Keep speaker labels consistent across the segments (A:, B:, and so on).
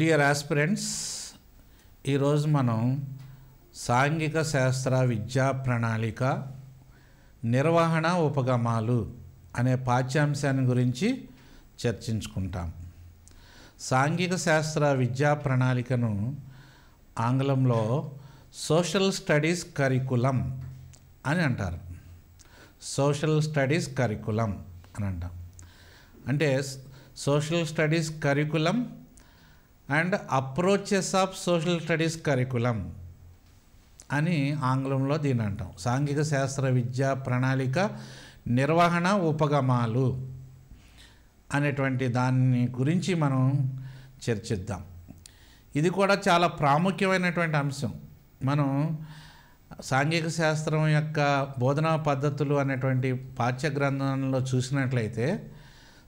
A: Dear aspirants, ఈరోజు మనం సాంఘిక శాస్త్ర విద్యా ప్రణాళిక నిర్వహణ ఉపగమాలు అనే పాఠ్యాంశాన్ని గురించి చర్చించుకుంటాం. సాంఘిక శాస్త్ర విద్యా ప్రణాళికను ఆంగ్లంలో సోషల్ స్టడీస్ కరికులం అని అంటారు. సోషల్ స్టడీస్ కరికులం అని అంటాం. అంటే social studies curriculum and approaches of social studies curriculum అని ఆంగ్లంలో దీన్ని అంటాం. సాంఘిక శాస్త్ర విద్యా ప్రణాళిక నిర్వహణ ఉపగమాలు అనేటువంటి దాన్ని గురించి మనం చర్చిద్దాం. ఇది కూడా చాలా ప్రాముఖ్యమైనటువంటి అంశం. మనం సాంఘిక శాస్త్రం యొక్క బోధనా పద్ధతులు అనేటువంటి పాఠ్య గ్రంథంలో చూసినట్లయితే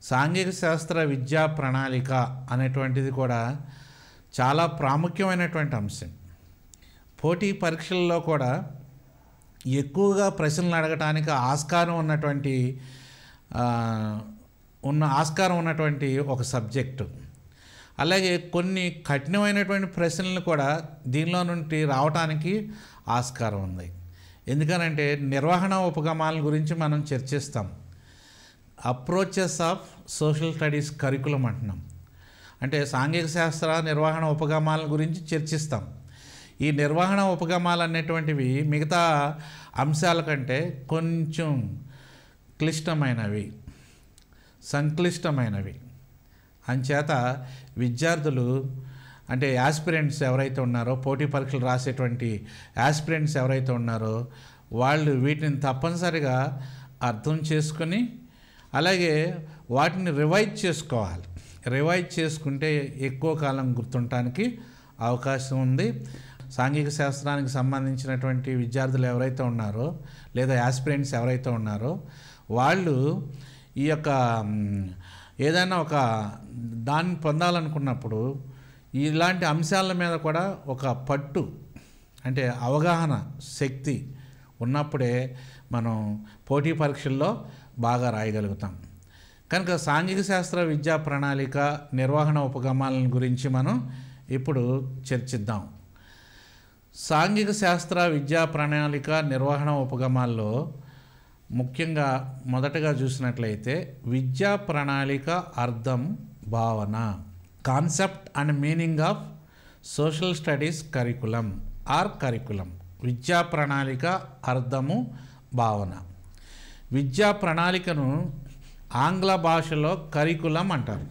A: సాంఘిక శాస్త్ర విద్యా ప్రణాళిక అనేటువంటిది కూడా చాలా ప్రాముఖ్యమైనటువంటి అంశం. పోటీ పరీక్షల్లో కూడా ఎక్కువగా ప్రశ్నలు అడగటానికి ఆస్కారం ఉన్నటువంటి ఒక సబ్జెక్టు. అలాగే కొన్ని కఠినమైనటువంటి ప్రశ్నలు కూడా దీనిలో నుండి రావటానికి ఆస్కారం ఉంది. ఎందుకనంటే నిర్వహణ ఉపగమాల గురించి మనం చర్చిస్తాం. Approaches of social studies curriculum అంటున్నాం. అంటే సాంఘిక శాస్త్ర నిర్వహణ ఉపగమాల గురించి చర్చిస్తాం. ఈ నిర్వహణ ఉపగమాలు అనేటువంటివి మిగతా అంశాల కంటే కొంచెం క్లిష్టమైనవి, సంక్లిష్టమైనవి. అంచేత విద్యార్థులు అంటే యాస్పిరెంట్స్ ఎవరైతే ఉన్నారో, పోటీ పరీక్షలు రాసేటువంటి యాస్పిరెంట్స్ ఎవరైతే ఉన్నారో వాళ్ళు వీటిని తప్పనిసరిగా అర్థం చేసుకొని అలాగే వాటిని రివైజ్ చేసుకోవాలి. రివైజ్ చేసుకుంటే ఎక్కువ కాలం గుర్తుండటానికి అవకాశం ఉంది. సాంఘిక శాస్త్రానికి సంబంధించినటువంటి విద్యార్థులు ఎవరైతే ఉన్నారో లేదా యాస్పిరెంట్స్ ఎవరైతే ఉన్నారో వాళ్ళు ఈ యొక్క ఏదైనా ఒక దాన్ని పొందాలనుకున్నప్పుడు ఇలాంటి అంశాల మీద కూడా ఒక పట్టు అంటే అవగాహన శక్తి ఉన్నప్పుడే మనం పోటీ పరీక్షల్లో బాగా రాయగలుగుతాం. కనుక సాంఘిక శాస్త్ర విద్యా ప్రణాళిక నిర్వహణ ఉపగమాలను గురించి మనం ఇప్పుడు చర్చిద్దాం. సాంఘిక శాస్త్ర విద్యా ప్రణాళిక నిర్వహణ ఉపగమాల్లో ముఖ్యంగా మొదటగా చూసినట్లయితే విద్యా ప్రణాళిక అర్థం, భావన, concept and meaning of social studies curriculum or curriculum. విద్యా ప్రణాళిక అర్థము, భావన. విద్యా ప్రణాళికను ఆంగ్ల భాషలో కరికులం అంటారు.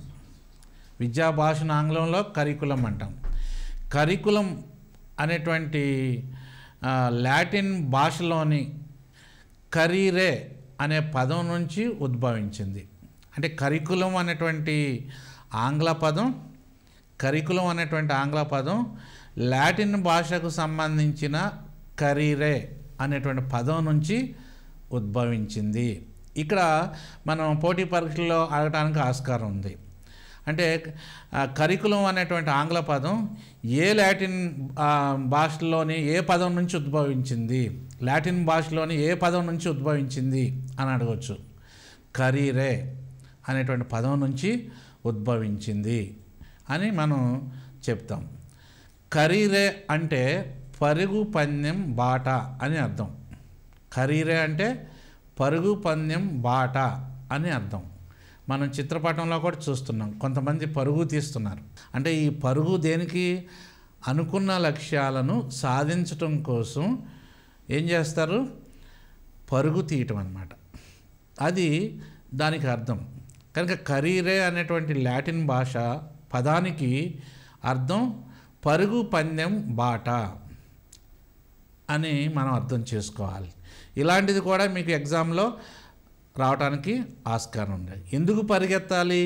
A: విద్యా భాషను ఆంగ్లంలో కరికులం అంటాం. కరికులం అనేటువంటి లాటిన్ భాషలోని కరీరే అనే పదం నుంచి ఉద్భవించింది. అంటే కరికులం అనేటువంటి ఆంగ్ల పదం లాటిన్ భాషకు సంబంధించిన కరీరే అనేటువంటి పదం నుంచి ఉద్భవించింది. ఇక్కడ మనం పోటీ పరీక్షల్లో అడగటానికి ఆస్కారం ఉంది. అంటే కరికులం అనేటువంటి ఆంగ్ల పదం ఏ లాటిన్ భాషలోని ఏ పదం నుంచి ఉద్భవించింది, లాటిన్ భాషలోని ఏ పదం నుంచి ఉద్భవించింది అని అడగవచ్చు. కరీరే అనేటువంటి పదం నుంచి ఉద్భవించింది అని మనం చెప్తాం. కరీరే అంటే పరుగు పందెం బాట అని అర్థం. కరీరే అంటే పరుగు పందెం బాట అని అర్థం. మనం చిత్రపటంలో కూడా చూస్తున్నాం, కొంతమంది పరుగు తీస్తున్నారు. అంటే ఈ పరుగు దేనికి? అనుకున్న లక్ష్యాలను సాధించటం కోసం ఏం చేస్తారు? పరుగు తీయటం అన్నమాట. అది దానికి అర్థం. కనుక కరీరే అనేటువంటి లాటిన్ భాష పదానికి అర్థం పరుగు పందెం బాట అని మనం అర్థం చేసుకోవాలి. ఇలాంటిది కూడా మీకు ఎగ్జామ్లో రావడానికి ఆస్కారం ఉంది. ఎందుకు పరిగెత్తాలి?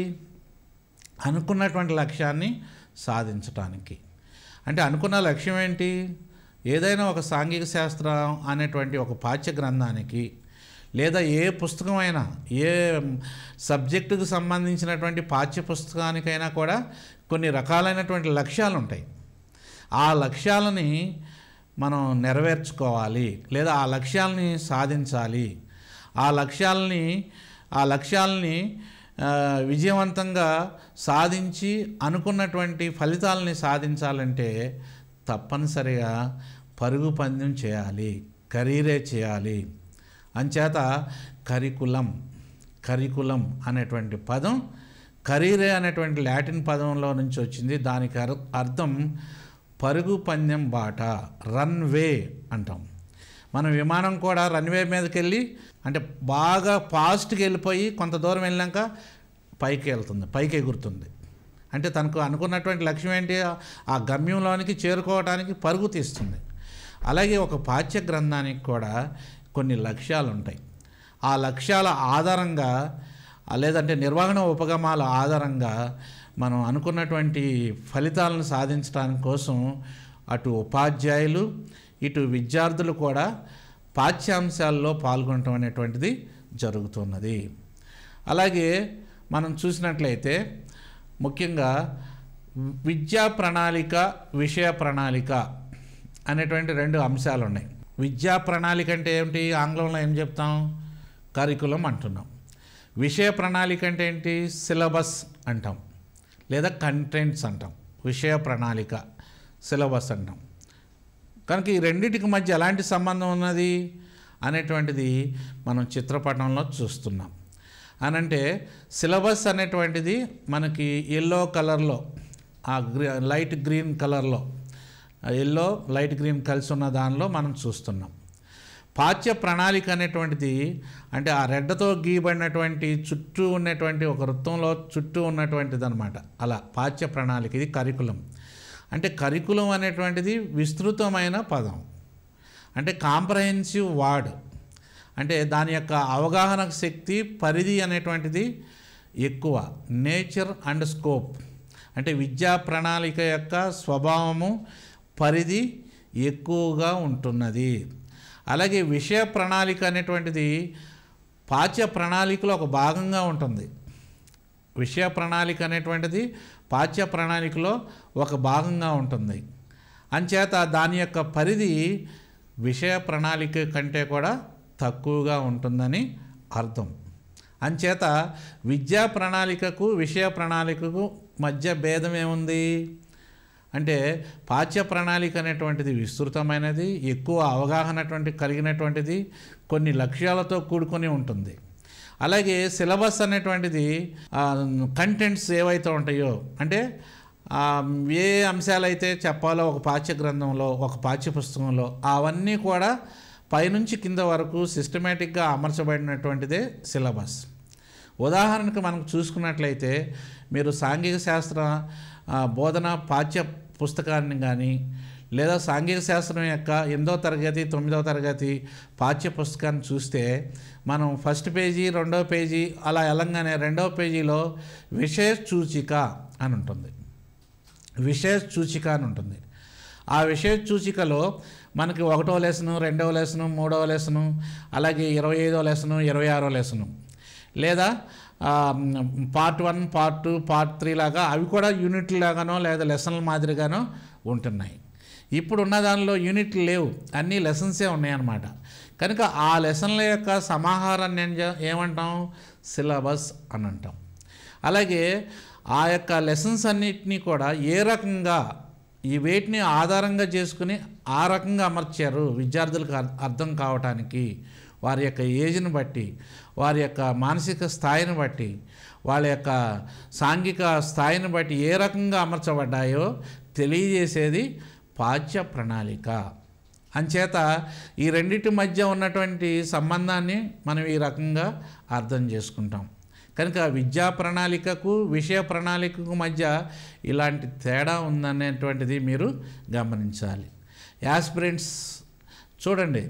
A: అనుకున్నటువంటి లక్ష్యాన్ని సాధించటానికి. అంటే అనుకున్న లక్ష్యం ఏంటి? ఏదైనా ఒక సాంఘిక శాస్త్రం అనేటువంటి ఒక పాఠ్య గ్రంథానికి లేదా ఏ పుస్తకమైనా ఏ సబ్జెక్టుకు సంబంధించినటువంటి పాఠ్య పుస్తకానికైనా కూడా కొన్ని రకాలైనటువంటి లక్ష్యాలు ఉంటాయి. ఆ లక్ష్యాలని మనం నెరవేర్చుకోవాలి లేదా ఆ లక్ష్యాలని సాధించాలి. ఆ లక్ష్యాలని విజయవంతంగా సాధించి అనుకున్నటువంటి ఫలితాలని సాధించాలంటే తప్పనిసరిగా పరుగు పందెం చేయాలి, కెరీరే చేయాలి. అంచేత కరికులం అనేటువంటి పదం కెరీరే అనేటువంటి లాటిన్ పదంలో నుంచి వచ్చింది. దానికి అర్థం పరుగు పందెం బాట, రన్వే అంటాం. మనం విమానం కూడా రన్వే మీదకి వెళ్ళి అంటే బాగా ఫాస్ట్గా వెళ్ళిపోయి కొంత దూరం వెళ్ళాక పైకి వెళ్తుంది, పైకి ఎగురుతుంది. అంటే తనకు అనుకున్నటువంటి లక్ష్యం ఏంటి, ఆ గమ్యంలోనికి చేరుకోవడానికి పరుగు తీస్తుంది. అలాగే ఒక పాఠ్య గ్రంథానికి కూడా కొన్ని లక్ష్యాలు ఉంటాయి. ఆ లక్ష్యాల ఆధారంగా లేదంటే నిర్వహణ ఉపగమాల ఆధారంగా మనం అనుకున్నటువంటి ఫలితాలను సాధించడానికి కోసం అటు ఉపాధ్యాయులు ఇటు విద్యార్థులు కూడా పాఠ్యాంశాల్లో పాల్గొనటం అనేటువంటిది జరుగుతున్నది. అలాగే మనం చూసినట్లయితే ముఖ్యంగా విద్యా ప్రణాళిక, విషయ ప్రణాళిక అనేటువంటి రెండు అంశాలు ఉన్నాయి. విద్యా ప్రణాళిక అంటే ఏమిటి, ఆంగ్లంలో ఏం చెప్తాం, కరికులం అంటున్నాం. విషయ ప్రణాళిక అంటే ఏంటి, సిలబస్ అంటాం లేదా కంటెంట్స్ అంటాం. విషయ ప్రణాళిక, సిలబస్ అంటాం. కనుక ఈ రెండింటికి మధ్య ఎలాంటి సంబంధం ఉన్నది అనేటువంటిది మనం చిత్రపటంలో చూస్తున్నాం. అనంటే సిలబస్ అనేటువంటిది మనకి ఎల్లో కలర్లో, ఆ లైట్ గ్రీన్ కలర్లో, ఎల్లో లైట్ గ్రీన్ కలిసి ఉన్న దానిలో మనం చూస్తున్నాం. పాఠ్య ప్రణాళిక అనేటువంటిది అంటే ఆ రెడ్డతో గీయబడినటువంటి చుట్టూ ఉన్నటువంటి ఒక వృత్తంలో చుట్టూ ఉన్నటువంటిది అనమాట. అలా పాఠ్య ప్రణాళిక, ఇది కరికులం. అంటే కరికులం అనేటువంటిది విస్తృతమైన పదం, అంటే కాంప్రహెన్సివ్ వర్డ్. అంటే దాని యొక్క అవగాహన శక్తి, పరిధి అనేటువంటిది ఎక్కువ. నేచర్ అండ్ స్కోప్ అంటే విద్యా ప్రణాళిక యొక్క స్వభావము, పరిధి ఎక్కువగా ఉంటున్నది. అలాగే విషయ ప్రణాళిక అనేటువంటిది పాఠ్య ప్రణాళికలో ఒక భాగంగా ఉంటుంది. విషయ ప్రణాళిక అనేటువంటిది పాఠ్య ప్రణాళికలో ఒక భాగంగా ఉంటుంది. అంచేత దాని యొక్క పరిధి విషయ ప్రణాళిక కంటే కూడా తక్కువగా ఉంటుందని అర్థం. అంచేత విద్యా ప్రణాళికకు విషయ ప్రణాళికకు మధ్య భేదం ఏముంది అంటే పాఠ్య ప్రణాళిక అనేటువంటిది విస్తృతమైనది, ఎక్కువ అవగాహన కలిగినటువంటిది, కొన్ని లక్ష్యాలతో కూడుకొని ఉంటుంది. అలాగే సిలబస్ అనేటువంటిది కంటెంట్స్ ఏవైతే ఉంటాయో అంటే ఏ అంశాలైతే చెప్పాలో ఒక పాఠ్య గ్రంథంలో, ఒక పాఠ్య పుస్తకంలో, అవన్నీ కూడా పైనుంచి కింద వరకు సిస్టమేటిక్గా అమర్చబడినటువంటిదే సిలబస్. ఉదాహరణకు మనకు చూసుకున్నట్లయితే మీరు సాంఘిక శాస్త్ర బోధన పాఠ్య పుస్తకాన్ని కానీ లేదా సాంఘిక శాస్త్రం యొక్క 8వ తరగతి 9వ తరగతి పాఠ్య పుస్తకాన్ని చూస్తే మనం ఫస్ట్ పేజీ, 2వ పేజీ అలా వెళ్ళంగానే 2వ పేజీలో విషయ సూచిక అని ఉంటుంది. విషయ సూచిక అని ఉంటుంది. ఆ విషయ సూచికలో మనకి 1వ లెసను, 2వ లెసను, 3వ లెసను, అలాగే 25వ లెసను, 26వ లెసను లేదా పార్ట్ 1, పార్ట్ 2, పార్ట్ 3 లాగా అవి కూడా యూనిట్లు లాగానో లేదా లెసన్ల మాదిరిగానో ఉంటున్నాయి. ఇప్పుడు ఉన్న దానిలో యూనిట్లు లేవు, అన్నీ లెసన్సే ఉన్నాయన్నమాట. కనుక ఆ లెసన్ల యొక్క సమాహారాన్ని ఏమంటాం, సిలబస్ అని అంటాం. అలాగే ఆ యొక్క లెసన్స్ అన్నిటినీ కూడా ఏ రకంగా ఈ వేటిని ఆధారంగా చేసుకుని ఆ రకంగా అమర్చారు విద్యార్థులకు అర్థం కావటానికి, వారి యొక్క ఏజ్ని బట్టి, వారి యొక్క మానసిక స్థాయిని బట్టి, వాళ్ళ యొక్క సాంఘిక స్థాయిని బట్టి ఏ రకంగా అమర్చబడ్డాయో తెలియజేసేది పాఠ్య ప్రణాళిక. అంచేత ఈ రెండింటి మధ్య ఉన్నటువంటి సంబంధాన్ని మనం ఈ రకంగా అర్థం చేసుకుంటాం. కనుక విద్యా ప్రణాళికకు విషయ ప్రణాళికకు మధ్య ఇలాంటి తేడా ఉందనేటువంటిది మీరు గమనించాలి. యాస్పిరెంట్స్ చూడండి,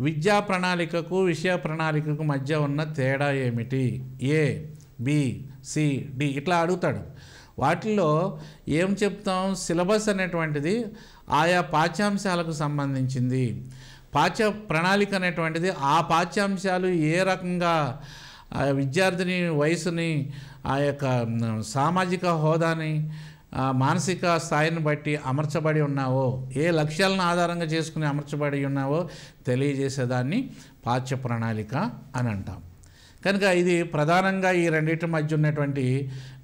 A: విద్యా ప్రణాళికకు విషయ ప్రణాళికకు మధ్య ఉన్న తేడా ఏమిటి, ఏ, బి, సి, డి ఇట్లా అడుగుతాడు. వాటిల్లో ఏం చెప్తాం, సిలబస్ అనేటువంటిది ఆయా పాఠ్యాంశాలకు సంబంధించింది. పాఠ్య ప్రణాళిక అనేటువంటిది ఆ పాఠ్యాంశాలు ఏ రకంగా విద్యార్థిని వయసుని, ఆ యొక్క సామాజిక హోదాని, మానసిక స్థాయిని బట్టి అమర్చబడి ఉన్నావో, ఏ లక్ష్యాలను ఆధారంగా చేసుకుని అమర్చబడి ఉన్నావో తెలియజేసేదాన్ని పాఠ్య ప్రణాళిక అని అంటాం. కనుక ఇది ప్రధానంగా ఈ రెండింటి మధ్య ఉన్నటువంటి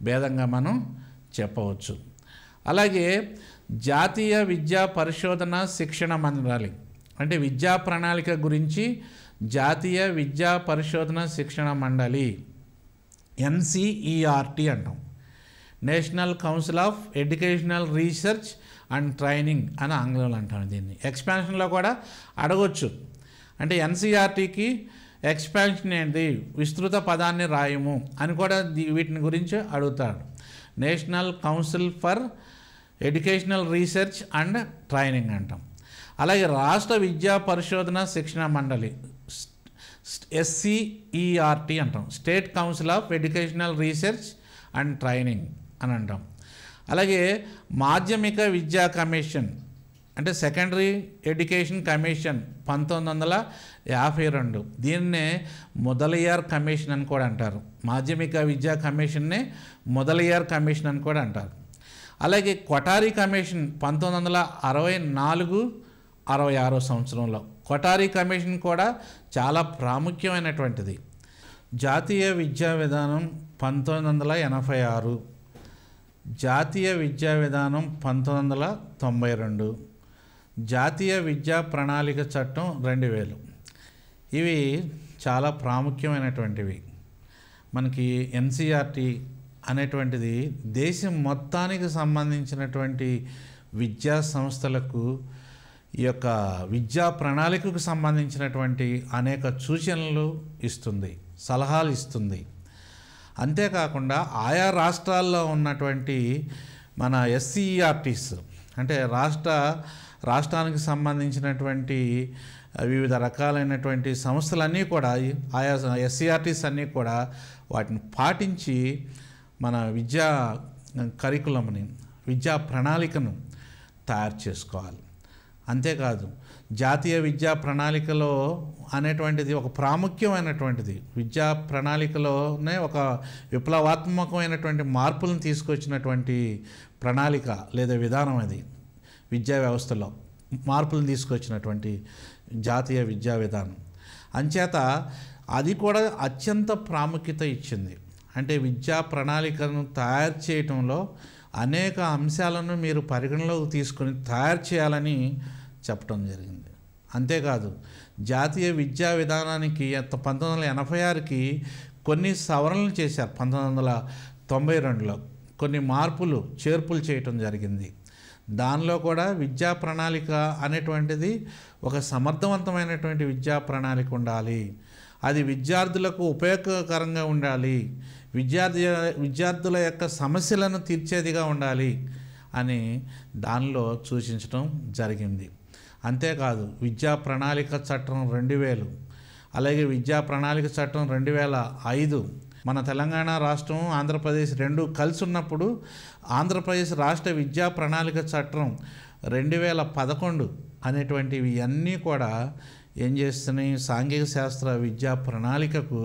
A: భేదంగా మనం చెప్పవచ్చు. అలాగే జాతీయ విద్యా పరిశోధన శిక్షణ మండలి అంటే విద్యా ప్రణాళిక గురించి జాతీయ విద్యా పరిశోధన శిక్షణ మండలి NCERT అంటాం. National council of educational research and training అని ఆంగ్లంలో అంటాం. దీన్ని ఎక్స్పాన్షన్లో కూడా అడగొచ్చు. అంటే NCERTకి ఎక్స్పాన్షన్ ఏంటి, విస్తృత పదాన్ని రాయము అని కూడా వీటిని గురించి అడుగుతాడు. National council for educational research and training అంటాం. అలాగే రాష్ట్ర విద్యా పరిశోధన శిక్షణ మండలి SCERT అంటాం. State council of educational research and training అని అంటాం. అలాగే మాధ్యమిక విద్యా కమిషన్ అంటే సెకండరీ ఎడ్యుకేషన్ కమిషన్ 1952. దీన్నే మొదలియార్ కమిషన్ అని కూడా అంటారు. మాధ్యమిక విద్యా కమిషన్నే మొదలియార్ కమిషన్ అని కూడా అంటారు. అలాగే కొఠారి కమిషన్ 1964-66 సంవత్సరంలో కొఠారి కమిషన్ కూడా చాలా ప్రాముఖ్యమైనటువంటిది. జాతీయ విద్యా విధానం 1986, జాతీయ విద్యా విధానం 1992, జాతీయ విద్యా ప్రణాళిక చట్టం 2000. ఇవి చాలా ప్రాముఖ్యమైనటువంటివి. మనకి NCERT అనేటువంటిది దేశం మొత్తానికి సంబంధించినటువంటి విద్యా సంస్థలకు ఈ యొక్క విద్యా ప్రణాళికకు సంబంధించినటువంటి అనేక సూచనలు ఇస్తుంది, సలహాలు ఇస్తుంది. అంతేకాకుండా ఆయా రాష్ట్రాల్లో ఉన్నటువంటి మన SCERTs అంటే రాష్ట్రానికి సంబంధించినటువంటి వివిధ రకాలైనటువంటి సంస్థలన్నీ కూడా ఆయా SCERTs అన్నీ కూడా వాటిని పాటించి మన విద్యా కరికులంని విద్యా ప్రణాళికను తయారు చేసుకోవాలి. అంతేకాదు జాతీయ విద్యా ప్రణాళికలో అనేటువంటిది ఒక ప్రాముఖ్యమైనటువంటిది. విద్యా ప్రణాళికలోనే ఒక విప్లవాత్మకమైనటువంటి మార్పులను తీసుకొచ్చినటువంటి ప్రణాళిక లేదా విధానం. అది విద్యా వ్యవస్థలో మార్పులను తీసుకొచ్చినటువంటి జాతీయ విద్యా విధానం. అంచేత అది కూడా అత్యంత ప్రాముఖ్యత ఇచ్చింది. అంటే విద్యా ప్రణాళికను తయారు చేయటంలో అనేక అంశాలను మీరు పరిగణలోకి తీసుకొని తయారు చేయాలని చెప్పడం జరిగింది. అంతేకాదు జాతీయ విద్యా విధానానికి 1986కి కొన్ని సవరణలు చేశారు. 1992లో కొన్ని మార్పులు చేర్పులు చేయటం జరిగింది. దానిలో కూడా విద్యా ప్రణాళిక అనేటువంటిది ఒక సమర్థవంతమైనటువంటి విద్యా ప్రణాళిక ఉండాలి. అది విద్యార్థులకు ఉపయోగకరంగా ఉండాలి, విద్యార్థుల యొక్క సమస్యలను తీర్చేదిగా ఉండాలి అని దానిలో సూచించడం జరిగింది. అంతేకాదు విద్యా ప్రణాళిక చట్టం 2000, అలాగే విద్యా ప్రణాళిక చట్టం 2005 మన తెలంగాణ రాష్ట్రం ఆంధ్రప్రదేశ్ రెండు కలిసి ఉన్నప్పుడు ఆంధ్రప్రదేశ్ రాష్ట్ర విద్యా ప్రణాళిక చట్టం 2011 అనేటువంటివి అన్నీ కూడా ఏం చేస్తున్నాయి, సాంఘిక శాస్త్ర విద్యా ప్రణాళికకు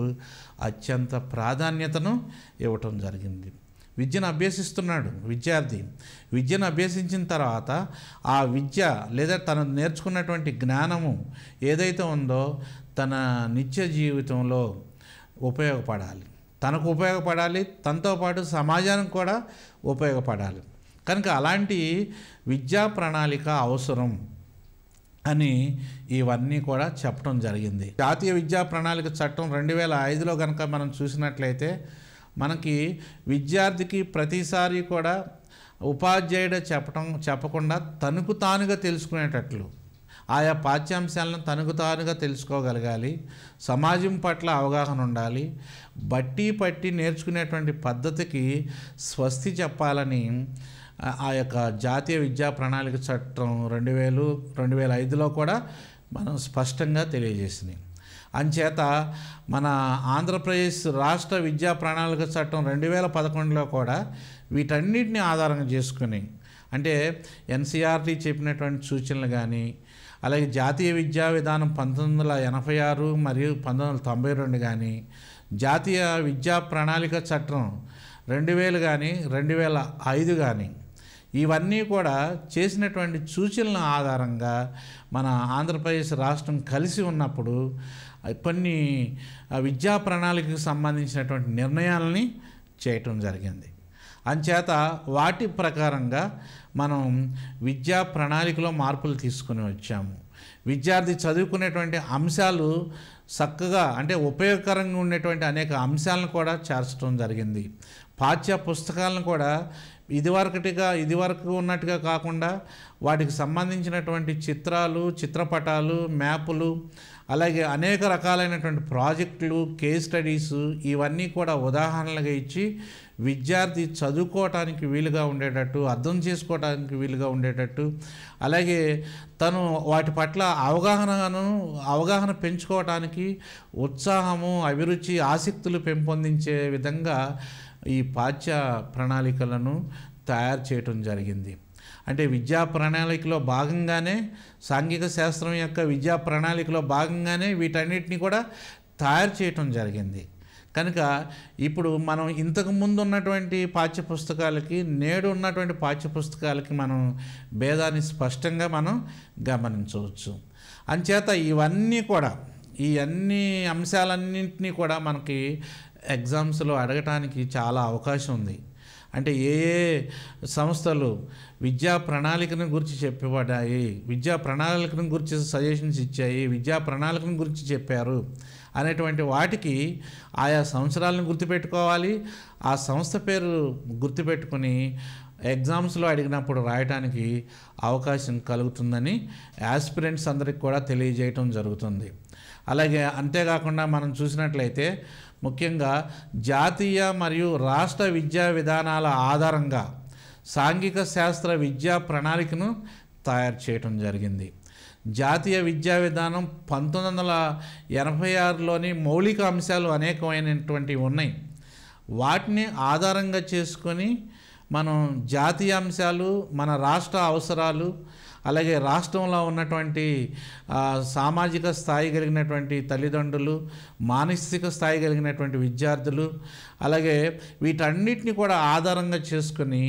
A: అత్యంత ప్రాధాన్యతను ఇవ్వటం జరిగింది. విద్యను అభ్యసిస్తున్నాడు విద్యార్థి. విద్యను అభ్యసించిన తర్వాత ఆ విద్య లేదా తను నేర్చుకున్నటువంటి జ్ఞానము ఏదైతే ఉందో తన నిత్య జీవితంలో ఉపయోగపడాలి, తనకు ఉపయోగపడాలి, తనతో పాటు సమాజానికి కూడా ఉపయోగపడాలి. కనుక అలాంటి విద్యా ప్రణాళిక అవసరం అని ఇవన్నీ కూడా చెప్పడం జరిగింది. జాతీయ విద్యా ప్రణాళిక చట్టం 2005లో కనుక మనం చూసినట్లయితే మనకి విద్యార్థికి ప్రతిసారి కూడా ఉపాధ్యాయుడు చెప్పకుండా తనకు తానుగా తెలుసుకునేటట్లు ఆయా పాఠ్యాంశాలను తనకు తానుగా తెలుసుకోగలగాలి, సమాజం పట్ల అవగాహన ఉండాలి, పట్టి నేర్చుకునేటువంటి పద్ధతికి స్వస్తి చెప్పాలని ఆ యొక్క జాతీయ విద్యా ప్రణాళిక చట్టం 2005లో కూడా మనం స్పష్టంగా తెలియజేసినాయి. అంచేత మన ఆంధ్రప్రదేశ్ రాష్ట్ర విద్యా ప్రణాళిక చట్టం 2011లో కూడా వీటన్నిటిని ఆధారంగా చేసుకుని అంటే NCERT చెప్పినటువంటి సూచనలు కానీ, అలాగే జాతీయ విద్యా విధానం 1986 మరియు 1992 కానీ, జాతీయ విద్యా ప్రణాళిక చట్టం 2000 కానీ 2005 కానీ ఇవన్నీ కూడా చేసినటువంటి సూచనల ఆధారంగా మన ఆంధ్రప్రదేశ్ రాష్ట్రం కలిసి ఉన్నప్పుడు కొన్ని విద్యా ప్రణాళికకు సంబంధించినటువంటి నిర్ణయాలని చేయటం జరిగింది. అంచేత వాటి ప్రకారంగా మనం విద్యా ప్రణాళికలో మార్పులు తీసుకుని వచ్చాము. విద్యార్థి చదువుకునేటువంటి అంశాలు చక్కగా అంటే ఉపయోగకరంగా ఉండేటువంటి అనేక అంశాలను కూడా చేర్చడం జరిగింది. పాఠ్య పుస్తకాలను కూడా ఇదివరకు ఉన్నట్టుగా కాకుండా వాటికి సంబంధించినటువంటి చిత్రాలు, చిత్రపటాలు, మ్యాపులు, అలాగే అనేక రకాలైనటువంటి ప్రాజెక్టులు, కేస్ స్టడీసు ఇవన్నీ కూడా ఉదాహరణలుగా ఇచ్చి విద్యార్థి చదువుకోవటానికి వీలుగా ఉండేటట్టు, అర్థం చేసుకోవటానికి వీలుగా ఉండేటట్టు, అలాగే తను వాటి పట్ల అవగాహన పెంచుకోవటానికి ఉత్సాహము, అభిరుచి, ఆసక్తులు పెంపొందించే విధంగా ఈ పాఠ్య ప్రణాళికలను తయారు చేయటం జరిగింది. అంటే విద్యా ప్రణాళికలో భాగంగానే, సాంఘిక శాస్త్రం యొక్క విద్యా ప్రణాళికలో భాగంగానే వీటన్నిటిని కూడా తయారు చేయటం జరిగింది. కనుక ఇప్పుడు మనం ఇంతకు ముందు ఉన్నటువంటి పాఠ్యపుస్తకాలకి నేడు ఉన్నటువంటి పాఠ్యపుస్తకాలకి మనం భేదాన్ని స్పష్టంగా మనం గమనించవచ్చు. అంచేత ఈ అన్ని అంశాలన్నింటినీ కూడా మనకి ఎగ్జామ్స్లో అడగటానికి చాలా అవకాశం ఉంది. అంటే ఏ సంస్థలు విద్యా ప్రణాళికను గురించి చెప్పబడ్డాయి, విద్యా ప్రణాళికను గురించి సజెషన్స్ ఇచ్చాయి, విద్యా ప్రణాళికను గురించి చెప్పారు అనేటువంటి వాటికి ఆయా సంవత్సరాలను గుర్తుపెట్టుకోవాలి. ఆ సంస్థ పేరు గుర్తుపెట్టుకుని ఎగ్జామ్స్లో అడిగినప్పుడు రాయడానికి అవకాశం కలుగుతుందని యాస్పిరెంట్స్ అందరికి కూడా తెలియజేయటం జరుగుతుంది. అలాగే అంతేకాకుండా మనం చూసినట్లయితే ముఖ్యంగా జాతీయ మరియు రాష్ట్ర విద్యా విధానాల ఆధారంగా సాంఘిక శాస్త్ర విద్యా ప్రణాళికను తయారు చేయటం జరిగింది. జాతీయ విద్యా విధానం 1986లోని మౌలిక అంశాలు అనేకమైనటువంటివి ఉన్నాయి. వాటిని ఆధారంగా చేసుకొని మనం జాతీయ అంశాలు, మన రాష్ట్ర అవసరాలు, అలాగే రాష్ట్రంలో ఉన్నటువంటి సామాజిక స్థాయి కలిగినటువంటి తల్లిదండ్రులు, మానసిక స్థాయి కలిగినటువంటి విద్యార్థులు, అలాగే వీటన్నిటిని కూడా ఆధారంగా చేసుకుని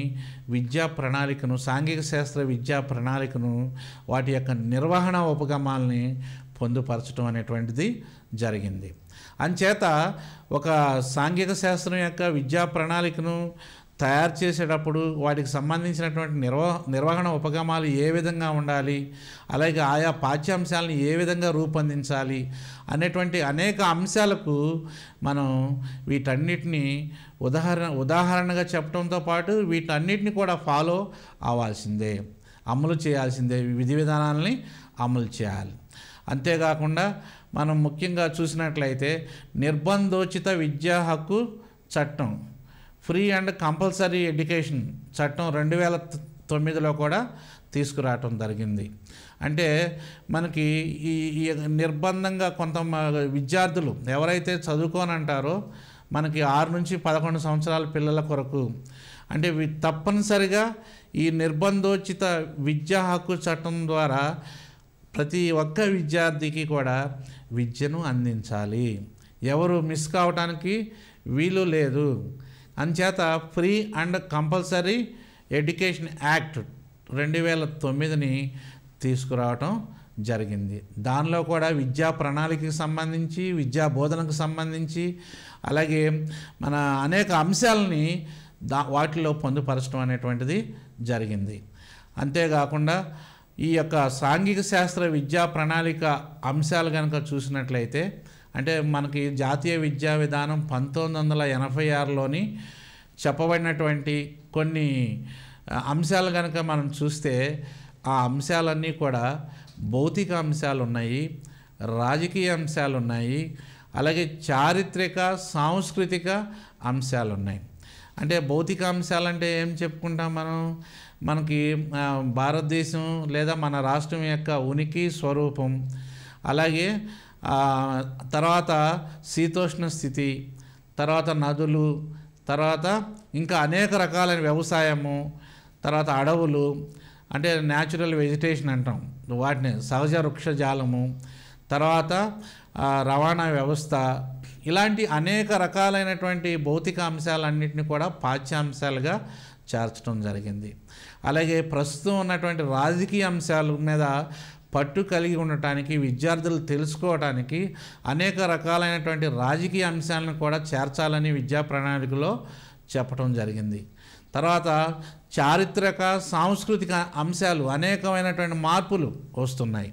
A: విద్యా ప్రణాళికను, సాంఘిక శాస్త్ర విద్యా ప్రణాళికను, వాటి యొక్క నిర్వహణ ఉపగమాలని పొందుపరచడం అనేటువంటిది జరిగింది. అంచేత ఒక సాంఘిక శాస్త్రం యొక్క విద్యా ప్రణాళికను తయారు చేసేటప్పుడు వాటికి సంబంధించినటువంటి నిర్వహణ ఉపగమాలు ఏ విధంగా ఉండాలి, అలాగే ఆయా పాఠ్యాంశాలను ఏ విధంగా రూపొందించాలి అనేటువంటి అనేక అంశాలకు మనం వీటన్నిటిని ఉదాహరణగా చెప్పడంతో పాటు వీటన్నిటిని కూడా ఫాలో అవ్వాల్సిందే, అమలు చేయాల్సిందే, విధి విధానాలని అమలు చేయాలి. అంతేకాకుండా మనం ముఖ్యంగా చూసినట్లయితే నిర్బంధోచిత విద్యా హక్కు చట్టం, ఫ్రీ అండ్ కంపల్సరీ ఎడ్యుకేషన్ చట్టం 2009లో కూడా తీసుకురావటం జరిగింది. అంటే మనకి ఈ నిర్బంధంగా కొంత విద్యార్థులు ఎవరైతే చదువుకోనంటారో మనకి 6 నుంచి 11 సంవత్సరాల పిల్లల కొరకు అంటే తప్పనిసరిగా ఈ నిర్బంధోచిత విద్యా హక్కు చట్టం ద్వారా ప్రతి ఒక్క విద్యార్థికి కూడా విద్యను అందించాలి, ఎవరు మిస్ కావటానికి వీలు లేదు. అంచేత free and compulsory education act 2009ని తీసుకురావటం జరిగింది. దానిలో కూడా విద్యా ప్రణాళికకు సంబంధించి, విద్యా బోధనకు సంబంధించి, అలాగే మన అనేక అంశాలని వాటిలో పొందుపరచడం అనేటువంటిది జరిగింది. అంతేకాకుండా ఈ యొక్క సాంఘిక శాస్త్ర విద్యా ప్రణాళిక అంశాలు కనుక చూసినట్లయితే అంటే మనకి జాతీయ విద్యా విధానం 1986లోని చెప్పబడినటువంటి కొన్ని అంశాలు కనుక మనం చూస్తే ఆ అంశాలన్నీ కూడా భౌతిక అంశాలు ఉన్నాయి, రాజకీయ అంశాలు ఉన్నాయి, అలాగే చారిత్రక సాంస్కృతిక అంశాలు ఉన్నాయి. అంటే భౌతిక అంశాలంటే ఏం చెప్పుకుంటాం మనకి భారతదేశం లేదా మన రాష్ట్రం యొక్క ఉనికి స్వరూపం, అలాగే తర్వాత శీతోష్ణ స్థితి, తర్వాత నదులు, తర్వాత ఇంకా అనేక రకాలైన వ్యవసాయము, తర్వాత అడవులు అంటే న్యాచురల్ వెజిటేషన్ అంటాం వాటిని, సహజ వృక్షజాలము, తర్వాత రవాణా వ్యవస్థ, ఇలాంటి అనేక రకాలైనటువంటి భౌతిక అంశాలన్నింటినీ కూడా పాఠ్యాంశాలుగా చేర్చడం జరిగింది. అలాగే ప్రస్తుతం ఉన్నటువంటి రాజకీయ అంశాల మీద పట్టు కలిగి ఉండటానికి, విద్యార్థులు తెలుసుకోవడానికి అనేక రకాలైనటువంటి రాజకీయ అంశాలను కూడా చేర్చాలని విద్యా ప్రణాళికలో చెప్పడం జరిగింది. తర్వాత చారిత్రక సాంస్కృతిక అంశాలు అనేకమైనటువంటి మార్పులు వస్తున్నాయి.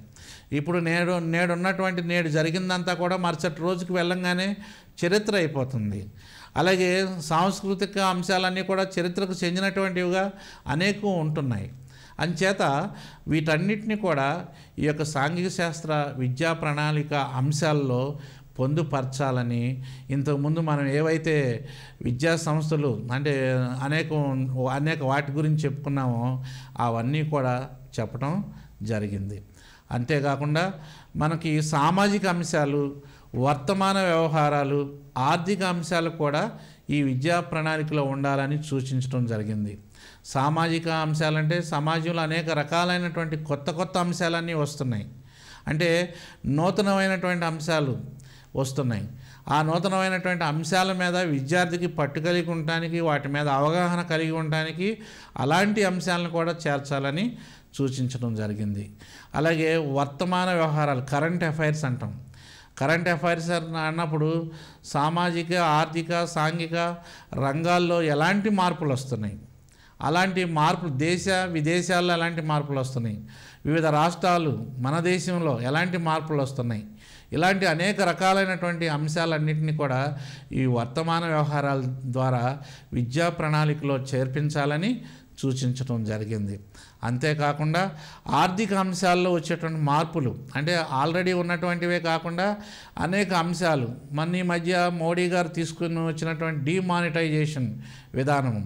A: ఇప్పుడు నేడు జరిగిందంతా కూడా మరుసటి రోజుకి వెళ్ళంగానే చరిత్ర అయిపోతుంది. అలాగే సాంస్కృతిక అంశాలన్నీ కూడా చరిత్రకు చెందినటువంటివిగా అనేకం ఉంటున్నాయి. అంచేత వీటన్నిటిని కూడా ఈ యొక్క సాంఘిక శాస్త్ర విద్యా ప్రణాళిక అంశాల్లో పొందుపరచాలని, ఇంతకుముందు మనం ఏవైతే విద్యా సంస్థలు అంటే అనేక వాటి గురించి చెప్పుకున్నామో అవన్నీ కూడా చెప్పడం జరిగింది. అంతేకాకుండా మనకి సామాజిక అంశాలు, వర్తమాన వ్యవహారాలు, ఆర్థిక అంశాలు కూడా ఈ విద్యా ప్రణాళికలో ఉండాలని సూచించడం జరిగింది. సామాజిక అంశాలంటే సమాజంలో అనేక రకాలైనటువంటి కొత్త అంశాలన్నీ వస్తున్నాయి. అంటే నూతనమైనటువంటి అంశాలు వస్తున్నాయి. ఆ నూతనమైనటువంటి అంశాల మీద విద్యార్థికి పట్టు కలిగి ఉండటానికి, వాటి మీద అవగాహన కలిగి ఉండటానికి అలాంటి అంశాలను కూడా చేర్చాలని సూచించడం జరిగింది. అలాగే వర్తమాన వ్యవహారాలు, కరెంట్ అఫైర్స్ అంటాం. కరెంట్ అఫైర్స్ అన్నప్పుడు సామాజిక, ఆర్థిక, సాంఘిక రంగాల్లో ఎలాంటి మార్పులు వస్తున్నాయి, అలాంటి మార్పులు విదేశాల్లో ఎలాంటి మార్పులు వస్తున్నాయి, వివిధ రాష్ట్రాలు, మన దేశంలో ఎలాంటి మార్పులు వస్తున్నాయి, ఇలాంటి అనేక రకాలైనటువంటి అంశాలన్నింటినీ కూడా ఈ వర్తమాన వ్యవహారాల ద్వారా విద్యా ప్రణాళికలో చేర్పించాలని సూచించడం జరిగింది. అంతేకాకుండా ఆర్థిక అంశాల్లో వచ్చేటువంటి మార్పులు, అంటే ఆల్రెడీ ఉన్నటువంటివే కాకుండా అనేక అంశాలు, ఈ మధ్య మోడీ గారు తీసుకుని వచ్చినటువంటి డిమానిటైజేషన్ విధానం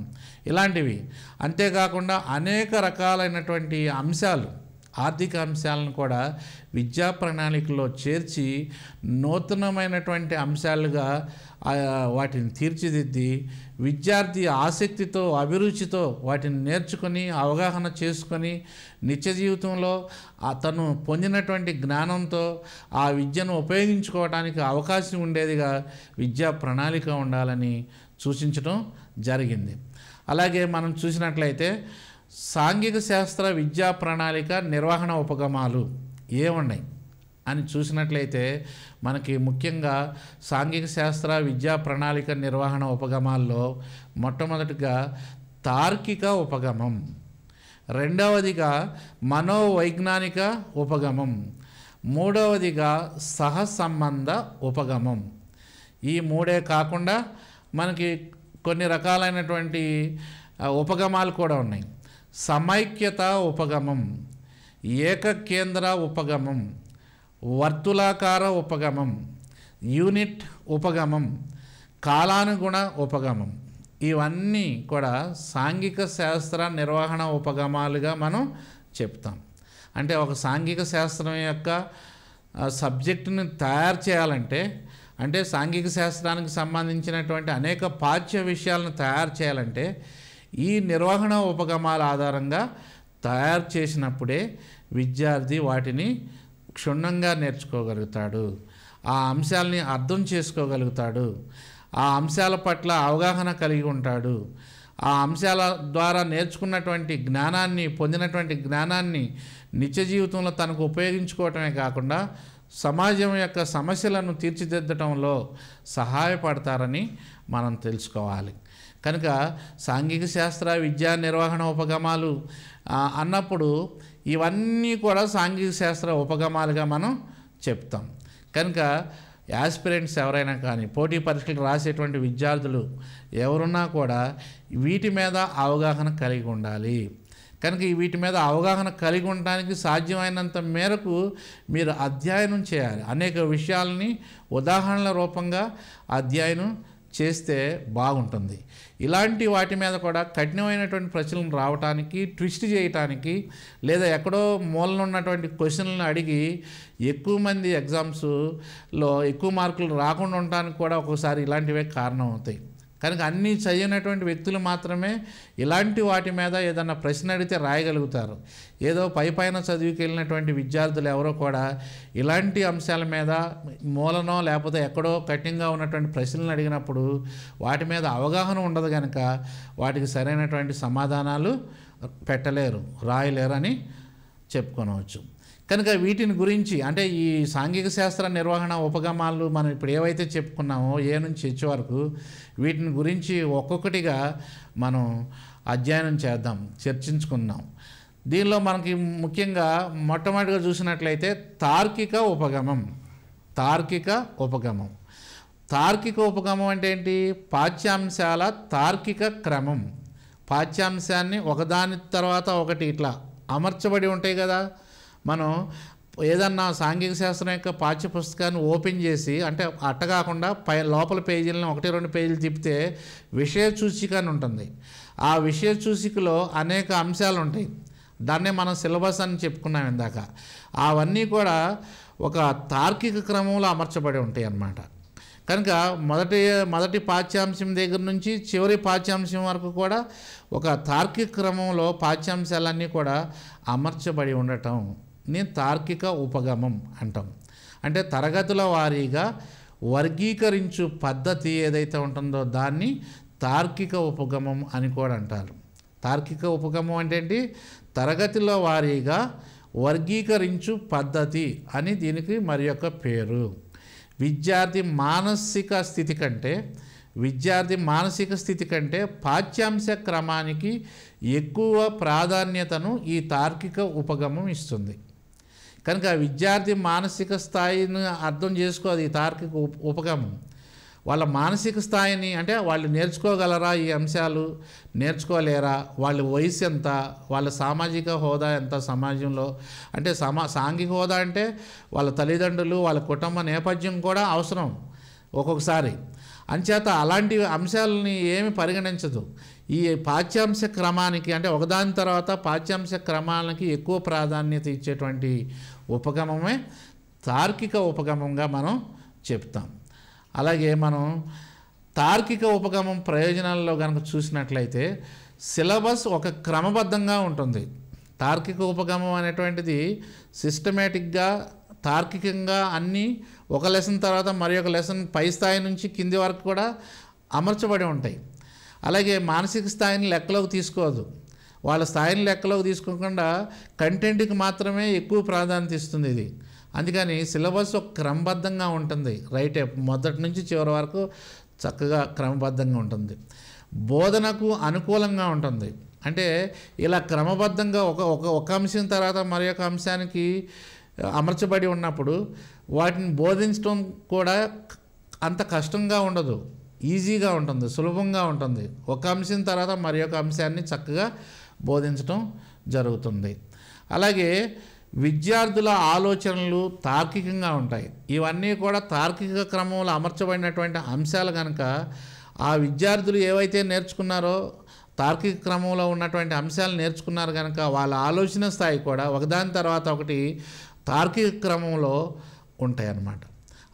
A: ఇలాంటివి, అంతేకాకుండా అనేక రకాలైనటువంటి అంశాలు, ఆర్థిక అంశాలను కూడా విద్యా ప్రణాళికలో చేర్చి నూతనమైనటువంటి అంశాలుగా వాటిని తీర్చిదిద్ది విద్యార్థి ఆసక్తితో, అభిరుచితో వాటిని నేర్చుకొని, అవగాహన చేసుకొని నిత్య జీవితంలో తను పొందినటువంటి జ్ఞానంతో ఆ విద్యను ఉపయోగించుకోవడానికి అవకాశం ఉండేదిగా విద్యా ప్రణాళిక ఉండాలని సూచించడం జరిగింది. అలాగే మనం చూసినట్లయితే సాంఘిక శాస్త్ర విద్యా ప్రణాళిక నిర్వహణ ఉపగమాలు ఏమున్నాయి అని చూసినట్లయితే మనకి ముఖ్యంగా సాంఘిక శాస్త్ర విద్యా ప్రణాళిక నిర్వహణ ఉపగమాల్లో మొట్టమొదటిగా తార్కిక ఉపగమం, రెండవదిగా మనోవైజ్ఞానిక ఉపగమం, మూడవదిగా సహసంబంధ ఉపగమం. ఈ మూడే కాకుండా మనకి కొన్ని రకాలైనటువంటి ఉపగమాలు కూడా ఉన్నాయి. సమైక్యత ఉపగమం, ఏకకేంద్ర ఉపగమం, వర్తులాకార ఉపగమం, యూనిట్ ఉపగమం, కాలానుగుణ ఉపగమం. ఇవన్నీ కూడా సాంఘిక శాస్త్ర నిర్వహణ ఉపగమాలుగా మనం చెప్తాం. అంటే ఒక సాంఘిక శాస్త్రం యొక్క సబ్జెక్టుని తయారు చేయాలంటే, అంటే సాంఘిక శాస్త్రానికి సంబంధించినటువంటి అనేక పాఠ్య విషయాలను తయారు చేయాలంటే ఈ నిర్వహణ ఉపగమాల ఆధారంగా తయారు చేసినప్పుడే విద్యార్థి వాటిని క్షుణ్ణంగా నేర్చుకోగలుగుతాడు, ఆ అంశాలని అర్థం చేసుకోగలుగుతాడు, ఆ అంశాల పట్ల అవగాహన కలిగి ఉంటాడు. ఆ అంశాల ద్వారా నేర్చుకున్నటువంటి జ్ఞానాన్ని, పొందినటువంటి జ్ఞానాన్ని నిత్య జీవితంలో తనకు ఉపయోగించుకోవటమే కాకుండా సమాజం యొక్క సమస్యలను తీర్చిదిద్దటంలో సహాయపడతారని మనం తెలుసుకోవాలి. కనుక సాంఘిక శాస్త్ర విద్యా నిర్వహణ ఉపగమాలు అన్నప్పుడు ఇవన్నీ కూడా సాంఘిక శాస్త్ర ఉపగమాలుగా మనం చెప్తాం. కనుక యాస్పిరెంట్స్ ఎవరైనా కానీ, పోటీ పరీక్షలు రాసేటువంటి విద్యార్థులు ఎవరున్నా కూడా వీటి మీద అవగాహన కలిగి ఉండాలి. కనుక వీటి మీద అవగాహన కలిగి ఉండడానికి సాధ్యమైనంత మేరకు మీరు అధ్యయనం చేయాలి. అనేక విషయాలని ఉదాహరణల రూపంగా అధ్యయనం చేస్తే బాగుంటుంది. ఇలాంటి వాటి మీద కూడా కఠినమైనటువంటి ప్రశ్నలను రావడానికి, ట్విస్ట్ చేయటానికి, లేదా ఎక్కడో మూలన ఉన్నటువంటి క్వశ్చన్లను అడిగి ఎక్కువ మంది ఎగ్జామ్స్లో ఎక్కువ మార్కులు రాకుండా ఉండటానికి కూడా ఒక్కోసారి ఇలాంటివే కారణం అవుతాయి. కనుక అన్నీ చదివినటువంటి వ్యక్తులు మాత్రమే ఇలాంటి వాటి మీద ఏదన్నా ప్రశ్న అడిగితే రాయగలుగుతారు. ఏదో పైపైన చదువుకి వెళ్ళినటువంటి విద్యార్థులు ఎవరో కూడా ఇలాంటి అంశాల మీద మూలనో లేకపోతే ఎక్కడో కఠినంగా ఉన్నటువంటి ప్రశ్నలను అడిగినప్పుడు వాటి మీద అవగాహన ఉండదు కనుక వాటికి సరైనటువంటి సమాధానాలు పెట్టలేరు, రాయలేరు అని చెప్పుకోవచ్చు. కనుక వీటిని గురించి అంటే ఈ సాంఘిక శాస్త్ర నిర్వహణ ఉపగమాలు మనం ఇప్పుడు ఏవైతే చెప్పుకున్నామో ఏ నుంచి హెచ్ వరకు వీటిని గురించి ఒక్కొక్కటిగా మనం అధ్యయనం చేద్దాం, చర్చించుకుందాం. దీనిలో మనకి ముఖ్యంగా మొట్టమొదటిగా చూసినట్లయితే తార్కిక ఉపగమం. తార్కిక ఉపగమం అంటే ఏంటి? పాఠ్యాంశాల తార్కిక క్రమం. పాఠ్యాంశాన్ని ఒకదాని తర్వాత ఒకటి ఇట్లా అమర్చబడి ఉంటాయి కదా. మనం ఏదన్నా సాంఘిక శాస్త్రం యొక్క పాఠ్య పుస్తకాన్ని ఓపెన్ చేసి అంటే అట్ట కాకుండా లోపల పేజీలను 1-2 పేజీలు తిప్పితే విషయ సూచిక అని ఉంటుంది. ఆ విషయ సూచికలో అనేక అంశాలు ఉంటాయి. దాన్నే మనం సిలబస్ అని చెప్పుకున్నాం ఇందాక. అవన్నీ కూడా ఒక తార్కిక క్రమంలో అమర్చబడి ఉంటాయి అన్నమాట. కనుక మొదటి పాఠ్యాంశం దగ్గర నుంచి చివరి పాఠ్యాంశం వరకు కూడా ఒక తార్కిక క్రమంలో పాఠ్యాంశాలన్నీ కూడా అమర్చబడి ఉండటం తార్కిక ఉపగమం అంటాం. అంటే తరగతుల వారీగా వర్గీకరించు పద్ధతి ఏదైతే ఉంటుందో దాన్ని తార్కిక ఉపగమం అని కూడా అంటారు. తార్కిక ఉపగమం అంటే ఏంటి? తరగతిలో వారీగా వర్గీకరించు పద్ధతి అని దీనికి మరి యొక్క పేరు. విద్యార్థి మానసిక స్థితి కంటే పాఠ్యాంశ క్రమానికి ఎక్కువ ప్రాధాన్యతను ఈ తార్కిక ఉపగమం ఇస్తుంది. కనుక విద్యార్థి మానసిక స్థాయిని అర్థం చేసుకోదు ఈ తార్కిక ఉపగమం. వాళ్ళ మానసిక స్థాయిని అంటే వాళ్ళు నేర్చుకోగలరా, ఈ అంశాలు నేర్చుకోలేరా, వాళ్ళ వయసు ఎంత, వాళ్ళ సామాజిక హోదా ఎంత సమాజంలో, అంటే సాంఘిక హోదా అంటే వాళ్ళ తల్లిదండ్రులు వాళ్ళ కుటుంబ నేపథ్యం కూడా అవసరం ఒక్కొక్కసారి. అంచేత అలాంటి అంశాలని ఏమి పరిగణించదు. ఈ పాఠ్యాంశ క్రమానికి అంటే ఒకదాని తర్వాత పాఠ్యాంశ క్రమాలకి ఎక్కువ ప్రాధాన్యత ఇచ్చేటువంటి ఉపగమమే తార్కిక ఉపగమంగా మనం చెప్తాం. అలాగే మనం తార్కిక ఉపగమం ప్రయోజనాల్లో కనుక చూసినట్లయితే సిలబస్ ఒక క్రమబద్ధంగా ఉంటుంది. తార్కిక ఉపగమం అనేటువంటిది సిస్టమేటిక్గా తార్కికంగా అన్నీ ఒక లెసన్ తర్వాత మరి ఒక లెసన్ పై స్థాయి నుంచి కింది వరకు కూడా అమర్చబడి ఉంటాయి. అలాగే మానసిక స్థాయిని లెక్కలోకి తీసుకోదు. వాళ్ళ స్థాయిని లెక్కలోకి తీసుకోకుండా కంటెంట్కి మాత్రమే ఎక్కువ ప్రాధాన్యత ఇస్తుంది ఇది. అందుకని సిలబస్ ఒక క్రమబద్ధంగా ఉంటుంది. రైట్, మొదటి నుంచి చివరి వరకు చక్కగా క్రమబద్ధంగా ఉంటుంది. బోధనకు అనుకూలంగా ఉంటుంది. అంటే ఇలా క్రమబద్ధంగా ఒక అంశం తర్వాత మరి ఒక అంశానికి అమర్చబడి ఉన్నప్పుడు వాటిని బోధించడం కూడా అంత కష్టంగా ఉండదు, ఈజీగా ఉంటుంది, సులభంగా ఉంటుంది. ఒక అంశం తర్వాత మరి ఒక అంశాన్ని చక్కగా బోధించడం జరుగుతుంది. అలాగే విద్యార్థుల ఆలోచనలు తార్కికంగా ఉంటాయి. ఇవన్నీ కూడా తార్కిక క్రమంలో అమర్చబడినటువంటి అంశాలు కనుక ఆ విద్యార్థులు ఏవైతే నేర్చుకున్నారో తార్కిక క్రమంలో ఉన్నటువంటి అంశాలు నేర్చుకున్నారు కనుక వాళ్ళ ఆలోచన స్థాయి కూడా ఒకదాని తర్వాత ఒకటి తార్కిక క్రమంలో ఉంటాయి అన్నమాట.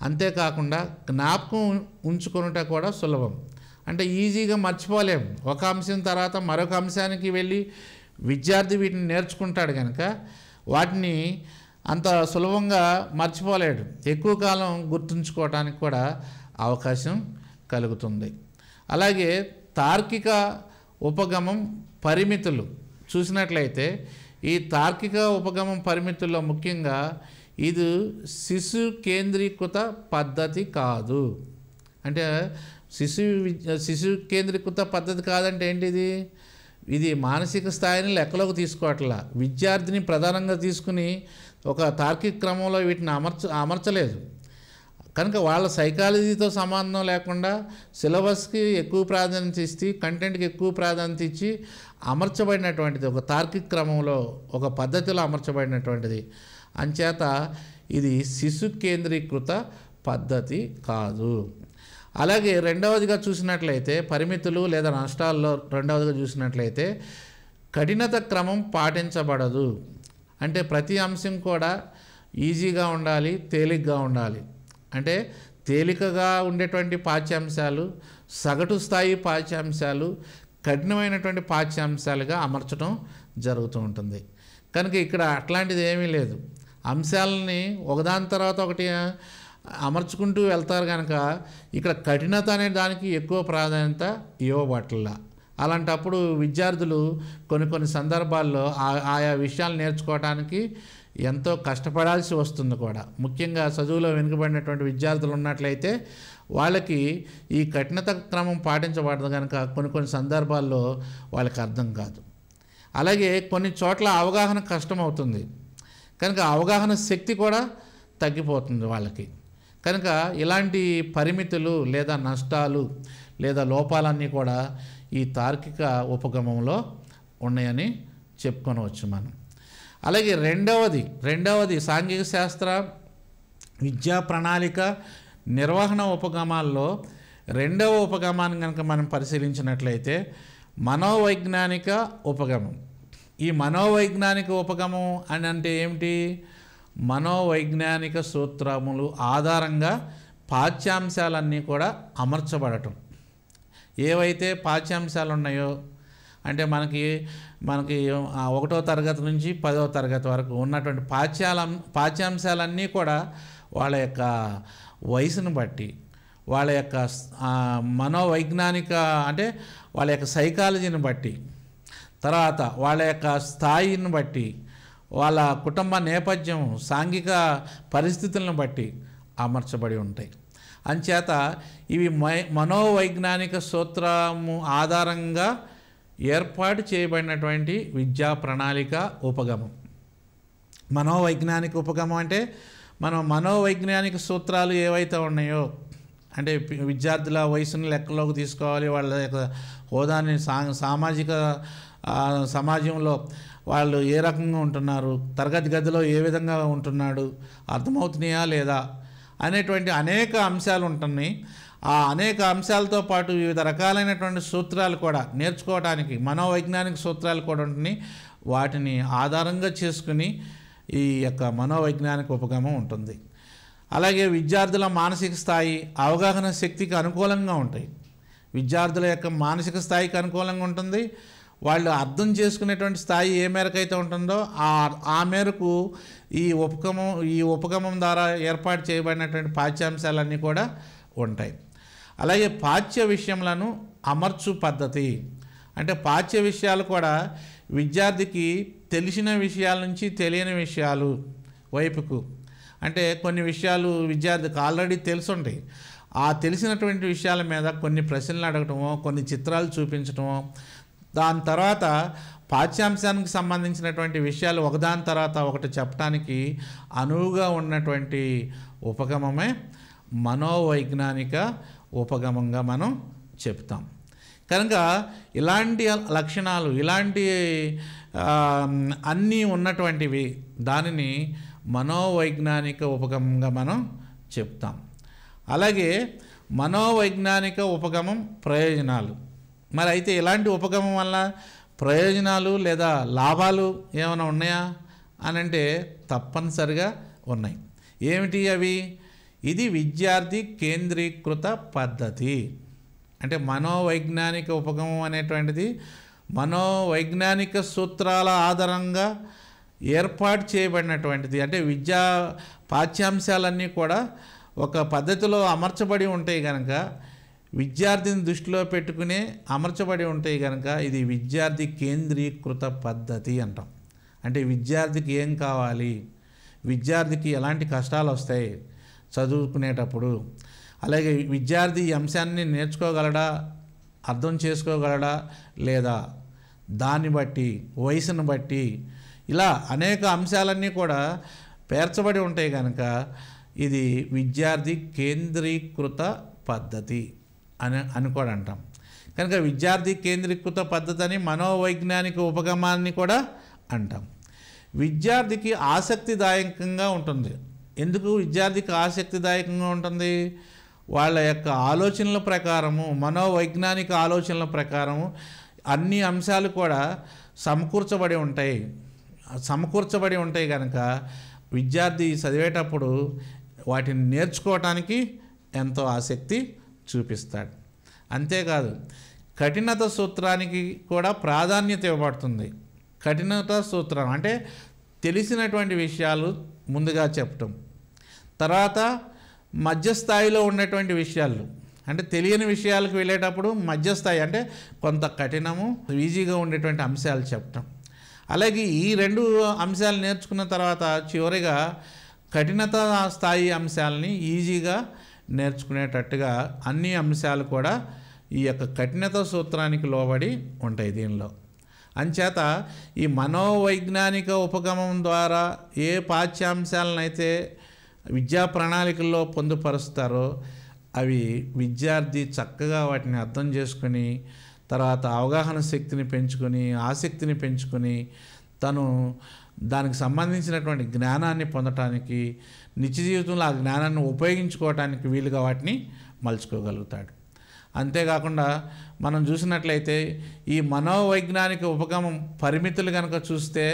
A: అంతేకాకుండా జ్ఞాపకం ఉంచుకొనుట కూడా సులభం. అంటే ఈజీగా మర్చిపోలేం. ఒక అంశం తర్వాత మరొక అంశానికి వెళ్ళి విద్యార్థి వీటిని నేర్చుకుంటాడు కనుక వాటిని అంత సులభంగా మర్చిపోలేడు. ఎక్కువ కాలం గుర్తుంచుకోవడానికి కూడా అవకాశం కలుగుతుంది. అలాగే తార్కిక ఉపగమం పరిమితులు చూసినట్లయితే ఈ తార్కిక ఉపగమం పరిమితుల్లో ముఖ్యంగా ఇది శిశు కేంద్రీకృత పద్ధతి కాదు. అంటే శిశు కేంద్రీకృత పద్ధతి కాదంటే ఏంటిది? ఇది మానసిక స్థాయిని లెక్కలోకి తీసుకోవట్లా. విద్యార్థిని ప్రధానంగా తీసుకుని ఒక తార్కిక క్రమంలో వీటిని అమర్చలేదు కనుక వాళ్ళ సైకాలజీతో సంబంధం లేకుండా సిలబస్కి ఎక్కువ ప్రాధాన్యత ఇచ్చి కంటెంట్కి ఎక్కువ ప్రాధాన్యత ఇచ్చి అమర్చబడినటువంటిది ఒక తార్కిక క్రమంలో ఒక పద్ధతిలో అమర్చబడినటువంటిది. అంచేత ఇది శిశు కేంద్రీకృత పద్ధతి కాదు. అలాగే రెండవదిగా చూసినట్లయితే పరిమితులు లేదా నష్టాల్లో రెండవదిగా చూసినట్లయితే కఠినత క్రమం పాటించబడదు. అంటే ప్రతి అంశం కూడా ఈజీగా ఉండాలి, తేలిగ్గా ఉండాలి. అంటే తేలికగా ఉండేటువంటి పాఠ్యాంశాలు, సగటు స్థాయి పాఠ్యాంశాలు, కఠినమైనటువంటి పాఠ్యాంశాలుగా అమర్చడం జరుగుతూ ఉంటుంది. కనుక ఇక్కడ అట్లాంటిది ఏమీ లేదు. అంశాలని ఒకదాని తర్వాత ఒకటి అమర్చుకుంటూ వెళ్తారు కనుక ఇక్కడ కఠినత అనే దానికి ఎక్కువ ప్రాధాన్యత ఇవ్వబట్ల. అలాంటప్పుడు విద్యార్థులు కొన్ని సందర్భాల్లో ఆయా విషయాలు నేర్చుకోవడానికి ఎంతో కష్టపడాల్సి వస్తుంది కూడా. ముఖ్యంగా చదువులో వెనుకబడినటువంటి విద్యార్థులు ఉన్నట్లయితే వాళ్ళకి ఈ కఠినత క్రమం పాటించబడదు కనుక కొన్ని సందర్భాల్లో వాళ్ళకి అర్థం కాదు. అలాగే కొన్ని చోట్ల అవగాహన కష్టం అవుతుంది కనుక అవగాహన శక్తి కూడా తగ్గిపోతుంది వాళ్ళకి. కనుక ఇలాంటి పరిమితులు లేదా నష్టాలు లేదా లోపాలన్నీ కూడా ఈ తార్కిక ఉపగమంలో ఉన్నాయని చెప్పుకొనవచ్చు మనం. అలాగే రెండవది సాంఘిక శాస్త్ర విద్యా ప్రణాళిక నిర్వహణ ఉపగమాల్లో రెండవ ఉపగమాన్ని కనుక మనం పరిశీలించినట్లయితే మనోవైజ్ఞానిక ఉపగమం. ఈ మనోవైజ్ఞానిక ఉపగమం అని అంటే ఏమిటి? మనోవైజ్ఞానిక సూత్రములు ఆధారంగా పాఠ్యాంశాలన్నీ కూడా అమర్చబడటం. ఏవైతే పాఠ్యాంశాలు ఉన్నాయో అంటే మనకి 1వ తరగతి నుంచి 10వ తరగతి వరకు ఉన్నటువంటి పాఠ్యాంశాలన్నీ కూడా వాళ్ళ యొక్క వయసును బట్టి, వాళ్ళ యొక్క మనోవైజ్ఞానిక అంటే వాళ్ళ యొక్క సైకాలజీని బట్టి, తర్వాత వాళ్ళ యొక్క స్థాయిని బట్టి, వాళ్ళ కుటుంబ నేపథ్యం, సాంఘిక పరిస్థితులను బట్టి అమర్చబడి ఉంటాయి. అంచేత ఇవి మనోవైజ్ఞానిక సూత్రము ఆధారంగా ఏర్పాటు చేయబడినటువంటి విద్యా ప్రణాళిక ఉపగమం. మనోవైజ్ఞానిక ఉపగమం అంటే మనం మనోవైజ్ఞానిక సూత్రాలు ఏవైతే ఉన్నాయో అంటే విద్యార్థుల వయసును లెక్కలోకి తీసుకోవాలి, వాళ్ళ యొక్క హోదాని, సామాజిక సమాజంలో వాళ్ళు ఏ రకంగా ఉంటున్నారు, తరగతి గదిలో ఏ విధంగా ఉంటున్నాడు, అర్థమవుతున్నాయా లేదా అనేటువంటి అనేక అంశాలు ఉంటున్నాయి. ఆ అనేక అంశాలతో పాటు వివిధ రకాలైనటువంటి సూత్రాలు కూడా నేర్చుకోవడానికి మనోవైజ్ఞానిక సూత్రాలు కూడా ఉంటున్నాయి. వాటిని ఆధారంగా చేసుకుని ఈ యొక్క మనోవైజ్ఞానిక ఉపగమం ఉంటుంది. అలాగే విద్యార్థుల మానసిక స్థాయి, అవగాహన శక్తికి అనుకూలంగా ఉంటాయి. విద్యార్థుల యొక్క మానసిక స్థాయికి అనుకూలంగా ఉంటుంది. వాళ్ళు అర్థం చేసుకునేటువంటి స్థాయి ఏ మేరకు అయితే ఉంటుందో ఆ మేరకు ఈ ఉపగమం ద్వారా ఏర్పాటు చేయబడినటువంటి పాఠ్యాంశాలన్నీ కూడా ఉంటాయి. అలాగే పాఠ్య విషయములను అమర్చు పద్ధతి అంటే పాఠ్య విషయాలు కూడా విద్యార్థికి తెలిసిన విషయాల నుంచి తెలియని విషయాలు వైపుకు, అంటే కొన్ని విషయాలు విద్యార్థికి ఆల్రెడీ తెలుసుంటాయి. ఆ తెలిసినటువంటి విషయాల మీద కొన్ని ప్రశ్నలు అడగటమో, కొన్ని చిత్రాలు చూపించటమో, దాని తర్వాత పాఠ్యాంశానికి సంబంధించినటువంటి విషయాలు ఒకదాని తర్వాత ఒకటి చెప్పడానికి అనువుగా ఉన్నటువంటి ఉపగమమే మనోవైజ్ఞానిక ఉపగమంగా మనం చెప్తాం. కనుక ఇలాంటి లక్షణాలు, ఇలాంటి అన్నీ ఉన్నటువంటివి దానిని మనోవైజ్ఞానిక ఉపగమంగా మనం చెప్తాం. అలాగే మనోవైజ్ఞానిక ఉపగమం ప్రయోజనాలు. మరి అయితే ఇలాంటి ఉపగమం వల్ల ప్రయోజనాలు లేదా లాభాలు ఏమైనా ఉన్నాయా అని అంటే తప్పనిసరిగా ఉన్నాయి. ఏమిటి అవి? ఇది విద్యార్థి కేంద్రీకృత పద్ధతి. అంటే మనోవైజ్ఞానిక ఉపగమం అనేటువంటిది మనోవైజ్ఞానిక సూత్రాల ఆధారంగా ఏర్పాటు చేయబడినటువంటిది. అంటే విద్యా పాఠ్యాంశాలన్నీ కూడా ఒక పద్ధతిలో అమర్చబడి ఉంటాయి కనుక, విద్యార్థిని దృష్టిలో పెట్టుకునే అమర్చబడి ఉంటాయి కనుక ఇది విద్యార్థి కేంద్రీకృత పద్ధతి అంటాం. అంటే విద్యార్థికి ఏం కావాలి, విద్యార్థికి ఎలాంటి కష్టాలు వస్తాయి చదువుకునేటప్పుడు, అలాగే విద్యార్థి ఈ అంశాన్ని నేర్చుకోగలడా, అర్థం చేసుకోగలడా లేదా, దాన్ని బట్టి, వయసును బట్టి, ఇలా అనేక అంశాలన్నీ కూడా పేర్చబడి ఉంటాయి కనుక ఇది విద్యార్థి కేంద్రీకృత పద్ధతి అని కూడా అంటాం. కనుక విద్యార్థి కేంద్రీకృత పద్ధతి అని మనోవైజ్ఞానిక ఉపగమాన్ని కూడా అంటాం. విద్యార్థికి ఆసక్తిదాయకంగా ఉంటుంది. ఎందుకు విద్యార్థికి ఆసక్తిదాయకంగా ఉంటుంది? వాళ్ళ యొక్క ఆలోచనల ప్రకారము, మనోవైజ్ఞానిక ఆలోచనల ప్రకారము అన్ని అంశాలు కూడా సమకూర్చబడి ఉంటాయి కనుక విద్యార్థి చదివేటప్పుడు వాటిని నేర్చుకోవటానికి ఎంతో ఆసక్తి చూపిస్తాడు. అంతేకాదు కఠినత సూత్రానికి కూడా ప్రాధాన్యత ఇవ్వబడుతుంది. కఠినత సూత్రం అంటే తెలిసినటువంటి విషయాలు ముందుగా చెప్పటం, తర్వాత మధ్యస్థాయిలో ఉన్నటువంటి విషయాలు అంటే తెలియని విషయాలకు వెళ్ళేటప్పుడు మధ్యస్థాయి అంటే కొంత కఠినము ఈజీగా ఉండేటువంటి అంశాలు చెప్పటం. అలాగే ఈ రెండు అంశాలు నేర్చుకున్న తర్వాత చివరిగా కఠినత స్థాయి అంశాలని ఈజీగా నేర్చుకునేటట్టుగా అన్ని అంశాలు కూడా ఈ యొక్క కఠినత సూత్రానికి లోబడి ఉంటాయి దీనిలో. అంచేత ఈ మనోవైజ్ఞానిక ఉపగమం ద్వారా ఏ పాఠ్యాంశాలనైతే విద్యా ప్రణాళికల్లో పొందుపరుస్తారో అవి విద్యార్థి చక్కగా వాటిని అర్థం చేసుకుని తర్వాత అవగాహన శక్తిని పెంచుకొని ఆసక్తిని పెంచుకొని తను దానికి సంబంధించినటువంటి జ్ఞానాన్ని పొందటానికి నిత్య జీవితంలో ఆ జ్ఞానాన్ని ఉపయోగించుకోవటానికి వీలుగా వాటిని మలుచుకోగలుగుతాడు. అంతేకాకుండా మనం చూసినట్లయితే ఈ మనోవైజ్ఞానిక ఉపగమం పరిమితులు కనుక చూస్తే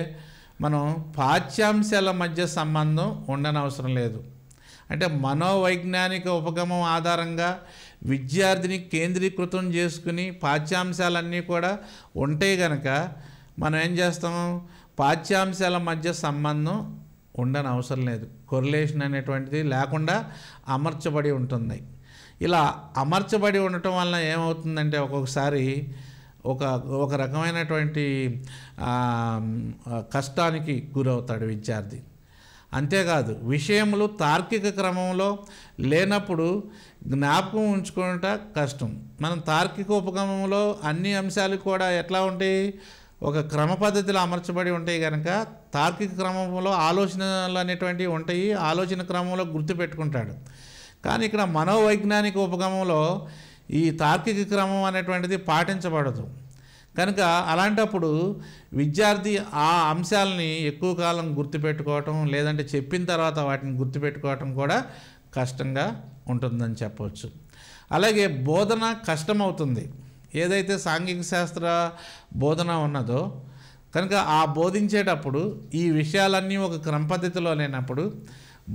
A: మనం పాఠ్యాంశాల మధ్య సంబంధం ఉండనవసరం లేదు. అంటే మనోవైజ్ఞానిక ఉపగమం ఆధారంగా విద్యార్థిని కేంద్రీకృతం చేసుకుని పాఠ్యాంశాలన్నీ కూడా ఉంటే కనుక మనం ఏం చేస్తాం, పాఠ్యాంశాల మధ్య సంబంధం ఉండనవసరం లేదు. కొరిలేషన్ అనేటువంటిది లేకుండా అమర్చబడి ఉంటుంది. ఇలా అమర్చబడి ఉండటం వలన ఏమవుతుందంటే ఒక్కొక్కసారి ఒక రకమైనటువంటి కష్టానికి గురవుతాడు విద్యార్థి. అంతేకాదు విషయములు తార్కిక క్రమంలో లేనప్పుడు జ్ఞాపకం ఉంచుకోవట కష్టం. మనం తార్కిక ఉపగమంలో అన్ని అంశాలు కూడా ఎట్లా ఉంటాయి, ఒక క్రమ పద్ధతిలో అమర్చబడి ఉంటాయి కనుక తార్కిక క్రమంలో ఆలోచనలు అనేటువంటివి ఉంటాయి, ఆలోచన క్రమంలో గుర్తుపెట్టుకుంటాడు. కానీ ఇక్కడ మనోవైజ్ఞానిక ఉపగమంలో ఈ తార్కిక క్రమం అనేటువంటిది పాటించబడదు కనుక అలాంటప్పుడు విద్యార్థి ఆ అంశాలని ఎక్కువ కాలం గుర్తుపెట్టుకోవటం లేదంటే చెప్పిన తర్వాత వాటిని గుర్తుపెట్టుకోవటం కూడా కష్టంగా ఉంటుందని చెప్పవచ్చు. అలాగే బోధన కష్టమవుతుంది. ఏదైతే సాంఘిక శాస్త్ర బోధన ఉన్నదో కనుక ఆ బోధించేటప్పుడు ఈ విషయాలన్నీ ఒక క్రమ పద్ధతిలో లేనప్పుడు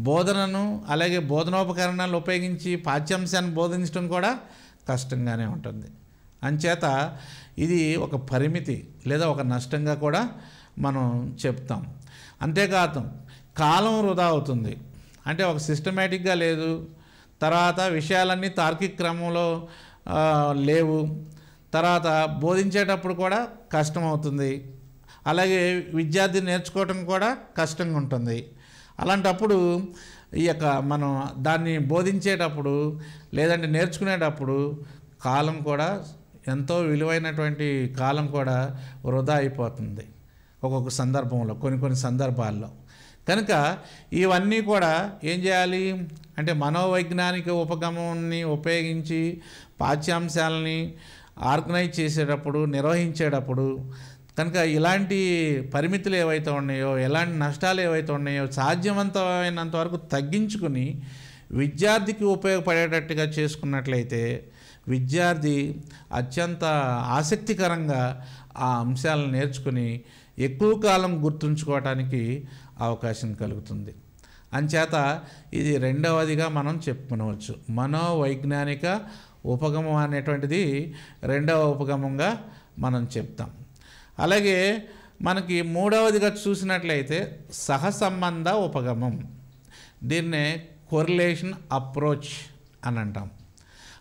A: బోధనను అలాగే బోధనోపకరణాలు ఉపయోగించి పాఠ్యాంశాన్ని బోధించడం కూడా కష్టంగానే ఉంటుంది. అంచేత ఇది ఒక పరిమితి లేదా ఒక నష్టంగా కూడా మనం చెప్తాం. అంతేకాదు కాలం వృధా అవుతుంది. అంటే ఒక సిస్టమేటిక్గా లేదు, తర్వాత విషయాలన్నీ తార్కిక క్రమంలో లేవు, తర్వాత బోధించేటప్పుడు కూడా కష్టమవుతుంది, అలాగే విద్యార్థి నేర్చుకోవటం కూడా కష్టంగా ఉంటుంది. అలాంటప్పుడు ఈ యొక్క మనం దాన్ని బోధించేటప్పుడు లేదంటే నేర్చుకునేటప్పుడు కాలం కూడా ఎంతో విలువైనటువంటి కాలం కూడా వృధా అయిపోతుంది ఒక్కొక్క సందర్భంలో, కొన్ని సందర్భాల్లో. కనుక ఇవన్నీ కూడా ఏం చేయాలి అంటే మనోవైజ్ఞానిక ఉపగమాన్ని ఉపయోగించి పాఠ్యాంశాలని ఆర్గనైజ్ చేసేటప్పుడు నిర్వహించేటప్పుడు కనుక ఇలాంటి పరిమితులు ఏవైతే ఉన్నాయో ఎలాంటి నష్టాలు ఏవైతే ఉన్నాయో సాధ్యవంతమైనంత వరకు తగ్గించుకుని విద్యార్థికి ఉపయోగపడేటట్టుగా చేసుకున్నట్లయితే విద్యార్థి అత్యంత ఆసక్తికరంగా ఆ అంశాలను నేర్చుకుని ఎక్కువ కాలం గుర్తుంచుకోవటానికి అవకాశం కలుగుతుంది. అంచేత ఇది రెండవదిగా మనం చెప్పుకోవచ్చు. మనోవైజ్ఞానిక ఉపగమం అనేటువంటిది రెండవ ఉపగమంగా మనం చెప్తాం. అలాగే మనకి మూడవదిగా చూసినట్లయితే సహసంబంధ ఉపగమం, దీన్నే కొరిలేషన్ అప్రోచ్ అని అంటాం.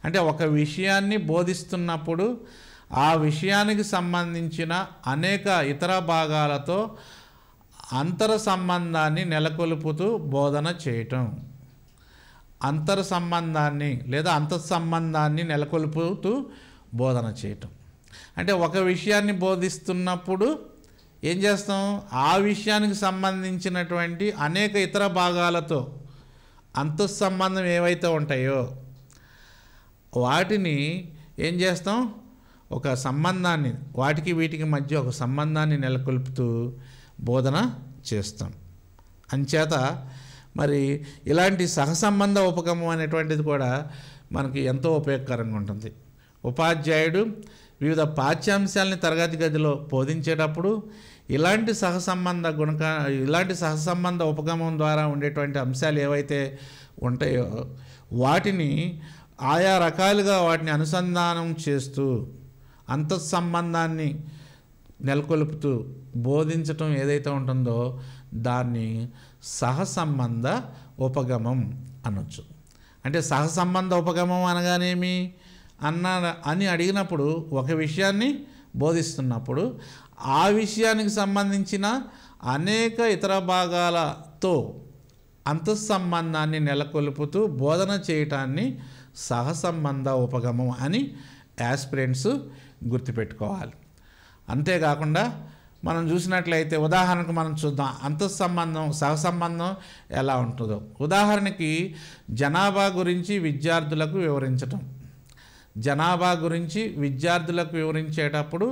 A: అంటే ఒక విషయాన్ని బోధిస్తున్నప్పుడు ఆ విషయానికి సంబంధించిన అనేక ఇతర భాగాలతో అంతర సంబంధాన్ని నెలకొల్పుతూ బోధన చేయటం, అంతర సంబంధాన్ని లేదా అంతఃసంబంధాన్ని నెలకొల్పుతూ బోధన చేయటం. అంటే ఒక విషయాన్ని బోధిస్తున్నప్పుడు ఏం చేస్తాం, ఆ విషయానికి సంబంధించినటువంటి అనేక ఇతర భాగాలతో అంతఃసంబంధం ఏవైతే ఉంటాయో వాటిని ఏం చేస్తాం, ఒక సంబంధాన్ని వాటికి వీటికి మధ్య ఒక సంబంధాన్ని నెలకొల్పుతూ బోధన చేస్తాం. అంచేత మరి ఇలాంటి సహసంబంధ ఉపగమం అనేటువంటిది కూడా మనకి ఎంతో ఉపయోగకరంగా ఉంటుంది. ఉపాధ్యాయుడు వివిధ పాఠ్యాంశాలని తరగతి గదిలో బోధించేటప్పుడు ఇలాంటి సహసంబంధ ఉపగమం ద్వారా ఉండేటువంటి అంశాలు ఏవైతే ఉంటాయో వాటిని ఆయా రకాలుగా వాటిని అనుసంధానం చేస్తూ అంతఃసంబంధాన్ని నెలకొల్పుతూ బోధించటం ఏదైతే ఉంటుందో దాన్ని సహసంబంధ ఉపగమం అనొచ్చు. అంటే సహసంబంధ ఉపగమం అనగానేమి అని అడిగినప్పుడు ఒక విషయాన్ని బోధిస్తున్నప్పుడు ఆ విషయానికి సంబంధించిన అనేక ఇతర భాగాలతో అంతఃసంబంధాన్ని నెలకొల్పుతూ బోధన చేయటాన్ని సహసంబంధ ఉపగమం అని యాస్పిరెంట్స్ గుర్తుపెట్టుకోవాలి. అంతేకాకుండా మనం చూసినట్లయితే ఉదాహరణకు మనం చూద్దాం అంతఃసంబంధం సహసంబంధం ఎలా ఉంటుందో. ఉదాహరణకి జనాభా గురించి విద్యార్థులకు వివరించటం. జనాభా గురించి విద్యార్థులకు వివరించేటప్పుడు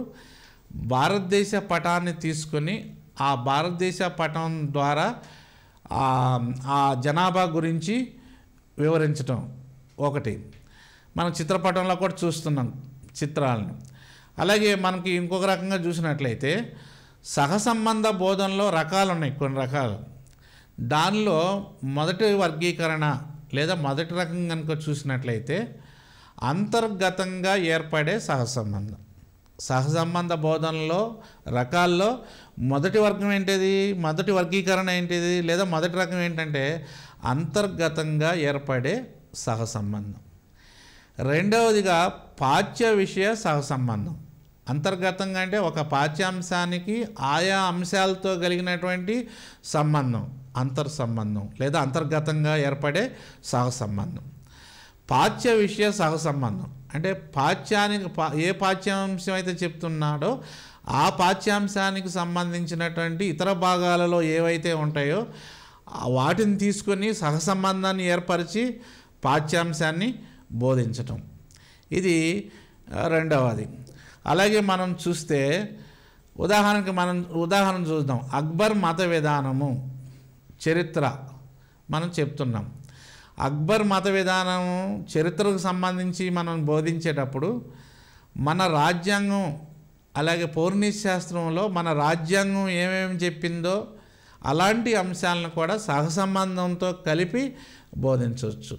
A: భారతదేశ పటాన్ని తీసుకొని ఆ భారతదేశ పటం ద్వారా ఆ జనాభా గురించి వివరించటం ఒకటి. మనం చిత్రపటంలో కూడా చూస్తున్నాం చిత్రాలను. అలాగే మనకి ఇంకొక రకంగా చూసినట్లయితే సహసంబంధ బోధనలో రకాలు ఉన్నాయి, కొన్ని రకాలు. దానిలో మొదటి వర్గీకరణ లేదా మొదటి రకం కనుక చూసినట్లయితే అంతర్గతంగా ఏర్పడే సహసంబంధం. సహసంబంధ బోధనలో రకాల్లో మొదటి వర్గం ఏంటిది, మొదటి వర్గీకరణ ఏంటిది లేదా మొదటి రకం ఏంటంటే అంతర్గతంగా ఏర్పడే సహసంబంధం. రెండవదిగా పాఠ్య విషయ సహసంబంధం. అంతర్గతంగా అంటే ఒక పాఠ్యాంశానికి ఆయా అంశాలతో కలిగినటువంటి సంబంధం అంతర్సంబంధం లేదా అంతర్గతంగా ఏర్పడే సహసంబంధం. పాఠ్య విషయ సహసంబంధం అంటే పాఠ్యానికి ఏ పాఠ్యాంశం అయితే చెప్తున్నాడో ఆ పాఠ్యాంశానికి సంబంధించినటువంటి ఇతర భాగాలలో ఏవైతే ఉంటాయో వాటిని తీసుకొని సహసంబంధాన్ని ఏర్పరిచి పాఠ్యాంశాన్ని బోధించటం, ఇది రెండవది. అలాగే మనం చూస్తే ఉదాహరణ చూద్దాం. అక్బర్ మత విధానము చరిత్ర మనం చెప్తున్నాం. అక్బర్ మత విధానం చరిత్రకు సంబంధించి మనం బోధించేటప్పుడు మన రాజ్యాంగం అలాగే పౌర్ణిక శాస్త్రంలో మన రాజ్యాంగం ఏమేమి చెప్పిందో అలాంటి అంశాలను కూడా సహసంబంధంతో కలిపి బోధించవచ్చు.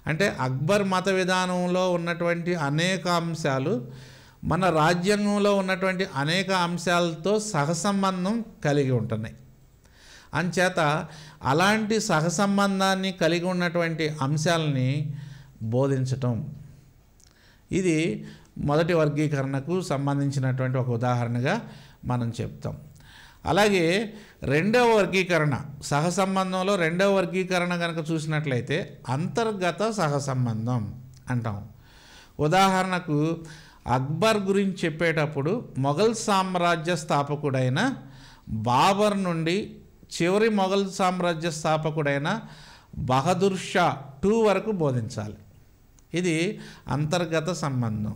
A: అంటే అక్బర్ మత విధానంలో ఉన్నటువంటి అనేక అంశాలు మన రాజ్యాంగంలో ఉన్నటువంటి అనేక అంశాలతో సహసంబంధం కలిగి ఉంటున్నాయి. అంచేత అలాంటి సహసంబంధాన్ని కలిగి ఉన్నటువంటి అంశాలని బోధించటం, ఇది మొదటి వర్గీకరణకు సంబంధించినటువంటి ఒక ఉదాహరణగా మనం చెప్తాం. అలాగే రెండవ వర్గీకరణ సహసంబంధంలో రెండవ వర్గీకరణ కనుక చూసినట్లయితే అంతర్గత సహసంబంధం అంటాం. ఉదాహరణకు అక్బర్ గురించి చెప్పేటప్పుడు మొఘల్ సామ్రాజ్య స్థాపకుడైన బాబర్ నుండి చివరి మొఘల్ సామ్రాజ్య స్థాపకుడైన బహదూర్ షా II వరకు బోధించాలి. ఇది అంతర్గత సంబంధం.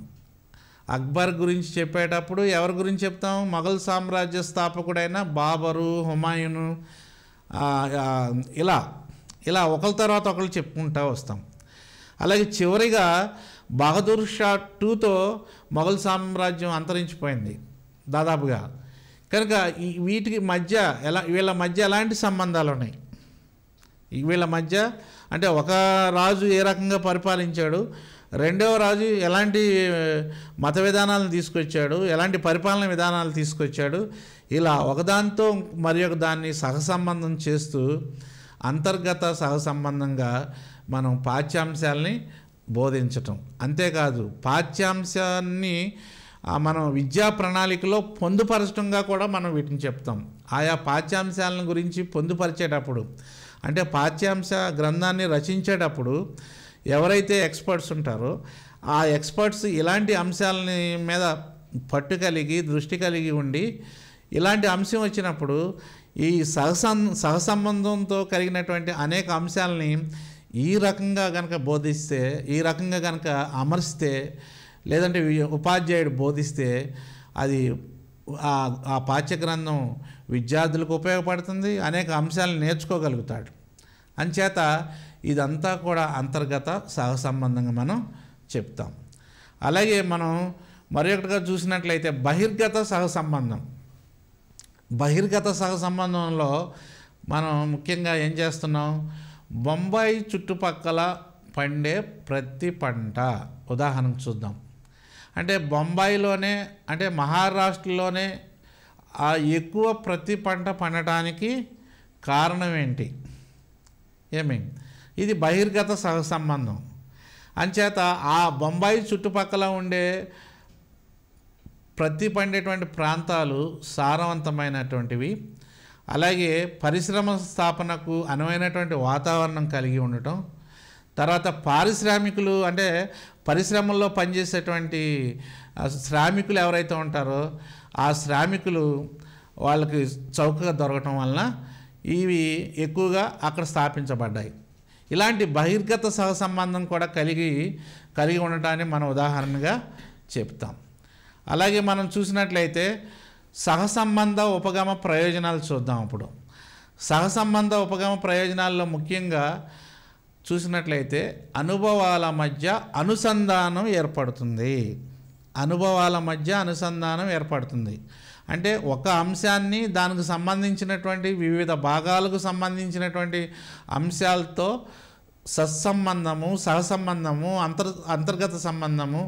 A: అక్బర్ గురించి చెప్పేటప్పుడు ఎవరి గురించి చెప్తాం? మొఘల్ సామ్రాజ్య స్థాపకుడైన బాబరు, హుమాయూను, ఇలా ఒకరి తర్వాత ఒకరు చెప్పుకుంటూ వస్తాం. అలాగే చివరిగా బహదూర్ షా IIతో మొఘల్ సామ్రాజ్యం అంతరించిపోయింది దాదాపుగా. కనుక వీటికి మధ్య వీళ్ళ మధ్య ఎలాంటి సంబంధాలు ఉన్నాయి? వీళ్ళ మధ్య అంటే ఒక రాజు ఏ రకంగా పరిపాలించాడు, రెండవ రాజు ఎలాంటి మత విధానాలను తీసుకొచ్చాడు, ఎలాంటి పరిపాలన విధానాలు తీసుకొచ్చాడు, ఇలా ఒకదానితో మరి ఒక దాన్ని సహసంబంధం చేస్తూ అంతర్గత సహసంబంధంగా మనం పాఠ్యాంశాలని బోధించటం. అంతేకాదు పాఠ్యాంశాన్ని మనం విద్యా ప్రణాళికలో పొందుపరచడంగా కూడా మనం వీటిని చెప్తాం. ఆయా పాఠ్యాంశాలను గురించి పొందుపరిచేటప్పుడు అంటే పాఠ్యాంశ గ్రంథాన్ని రచించేటప్పుడు ఎవరైతే ఎక్స్పర్ట్స్ ఉంటారో ఆ ఎక్స్పర్ట్స్ ఇలాంటి అంశాలని మీద పట్టు కలిగి దృష్టి కలిగి ఉండి ఇలాంటి అంశం వచ్చినప్పుడు ఈ సహసంబంధంతో కలిగినటువంటి అనేక అంశాలని ఈ రకంగా కనుక బోధిస్తే, ఈ రకంగా కనుక అమర్స్తే, లేదంటే ఉపాధ్యాయుడు బోధిస్తే అది ఆ పాఠ్యగ్రంథం విద్యార్థులకు ఉపయోగపడుతుంది, అనేక అంశాలను నేర్చుకోగలుగుతాడు. అంచేత ఇదంతా కూడా అంతర్గత సహసంబంధంగా మనం చెప్తాం. అలాగే మనం మరొకటిగా చూసినట్లయితే బహిర్గత సహసంబంధం. బహిర్గత సహసంబంధంలో మనం ముఖ్యంగా ఏం చేస్తున్నాం? బొంబాయి చుట్టుపక్కల పండే ప్రతి పంట. ఉదాహరణకు చూద్దాం. అంటే బొంబాయిలోనే అంటే మహారాష్ట్రలోనే ఆ ఎక్కువ ప్రతి పంట పండటానికి కారణం ఏంటి? ఇది బహిర్గత సహసంబంధం. అంచేత ఆ బొంబాయి చుట్టుపక్కల ఉండే ప్రతి పండేటువంటి ప్రాంతాలు సారవంతమైనటువంటివి, అలాగే పరిశ్రమ స్థాపనకు అనువైనటువంటి వాతావరణం కలిగి ఉండటం, తర్వాత పారిశ్రామికులు అంటే పరిశ్రమల్లో పనిచేసేటువంటి శ్రామికులు ఎవరైతే ఉంటారో ఆ శ్రామికులు వాళ్ళకి చౌకగా దొరకటం వలన ఇవి ఎక్కువగా అక్కడ స్థాపించబడ్డాయి. ఇలాంటి బహిర్గత సహసంబంధం కూడా కలిగి ఉండటాన్ని మనం ఉదాహరణగా చెప్తాం. అలాగే మనం చూసినట్లయితే సహసంబంధ ఉపగమ ప్రయోజనాలు చూద్దాం. అప్పుడు సహసంబంధ ఉపగమ ప్రయోజనాల్లో ముఖ్యంగా చూసినట్లయితే అనుభవాల మధ్య అనుసంధానం ఏర్పడుతుంది. అనుభవాల మధ్య అనుసంధానం ఏర్పడుతుంది అంటే ఒక అంశాన్ని దానికి సంబంధించినటువంటి వివిధ భాగాలకు సంబంధించినటువంటి అంశాలతో సత్సంబంధము, సహసంబంధము, అంతర్గత సంబంధము,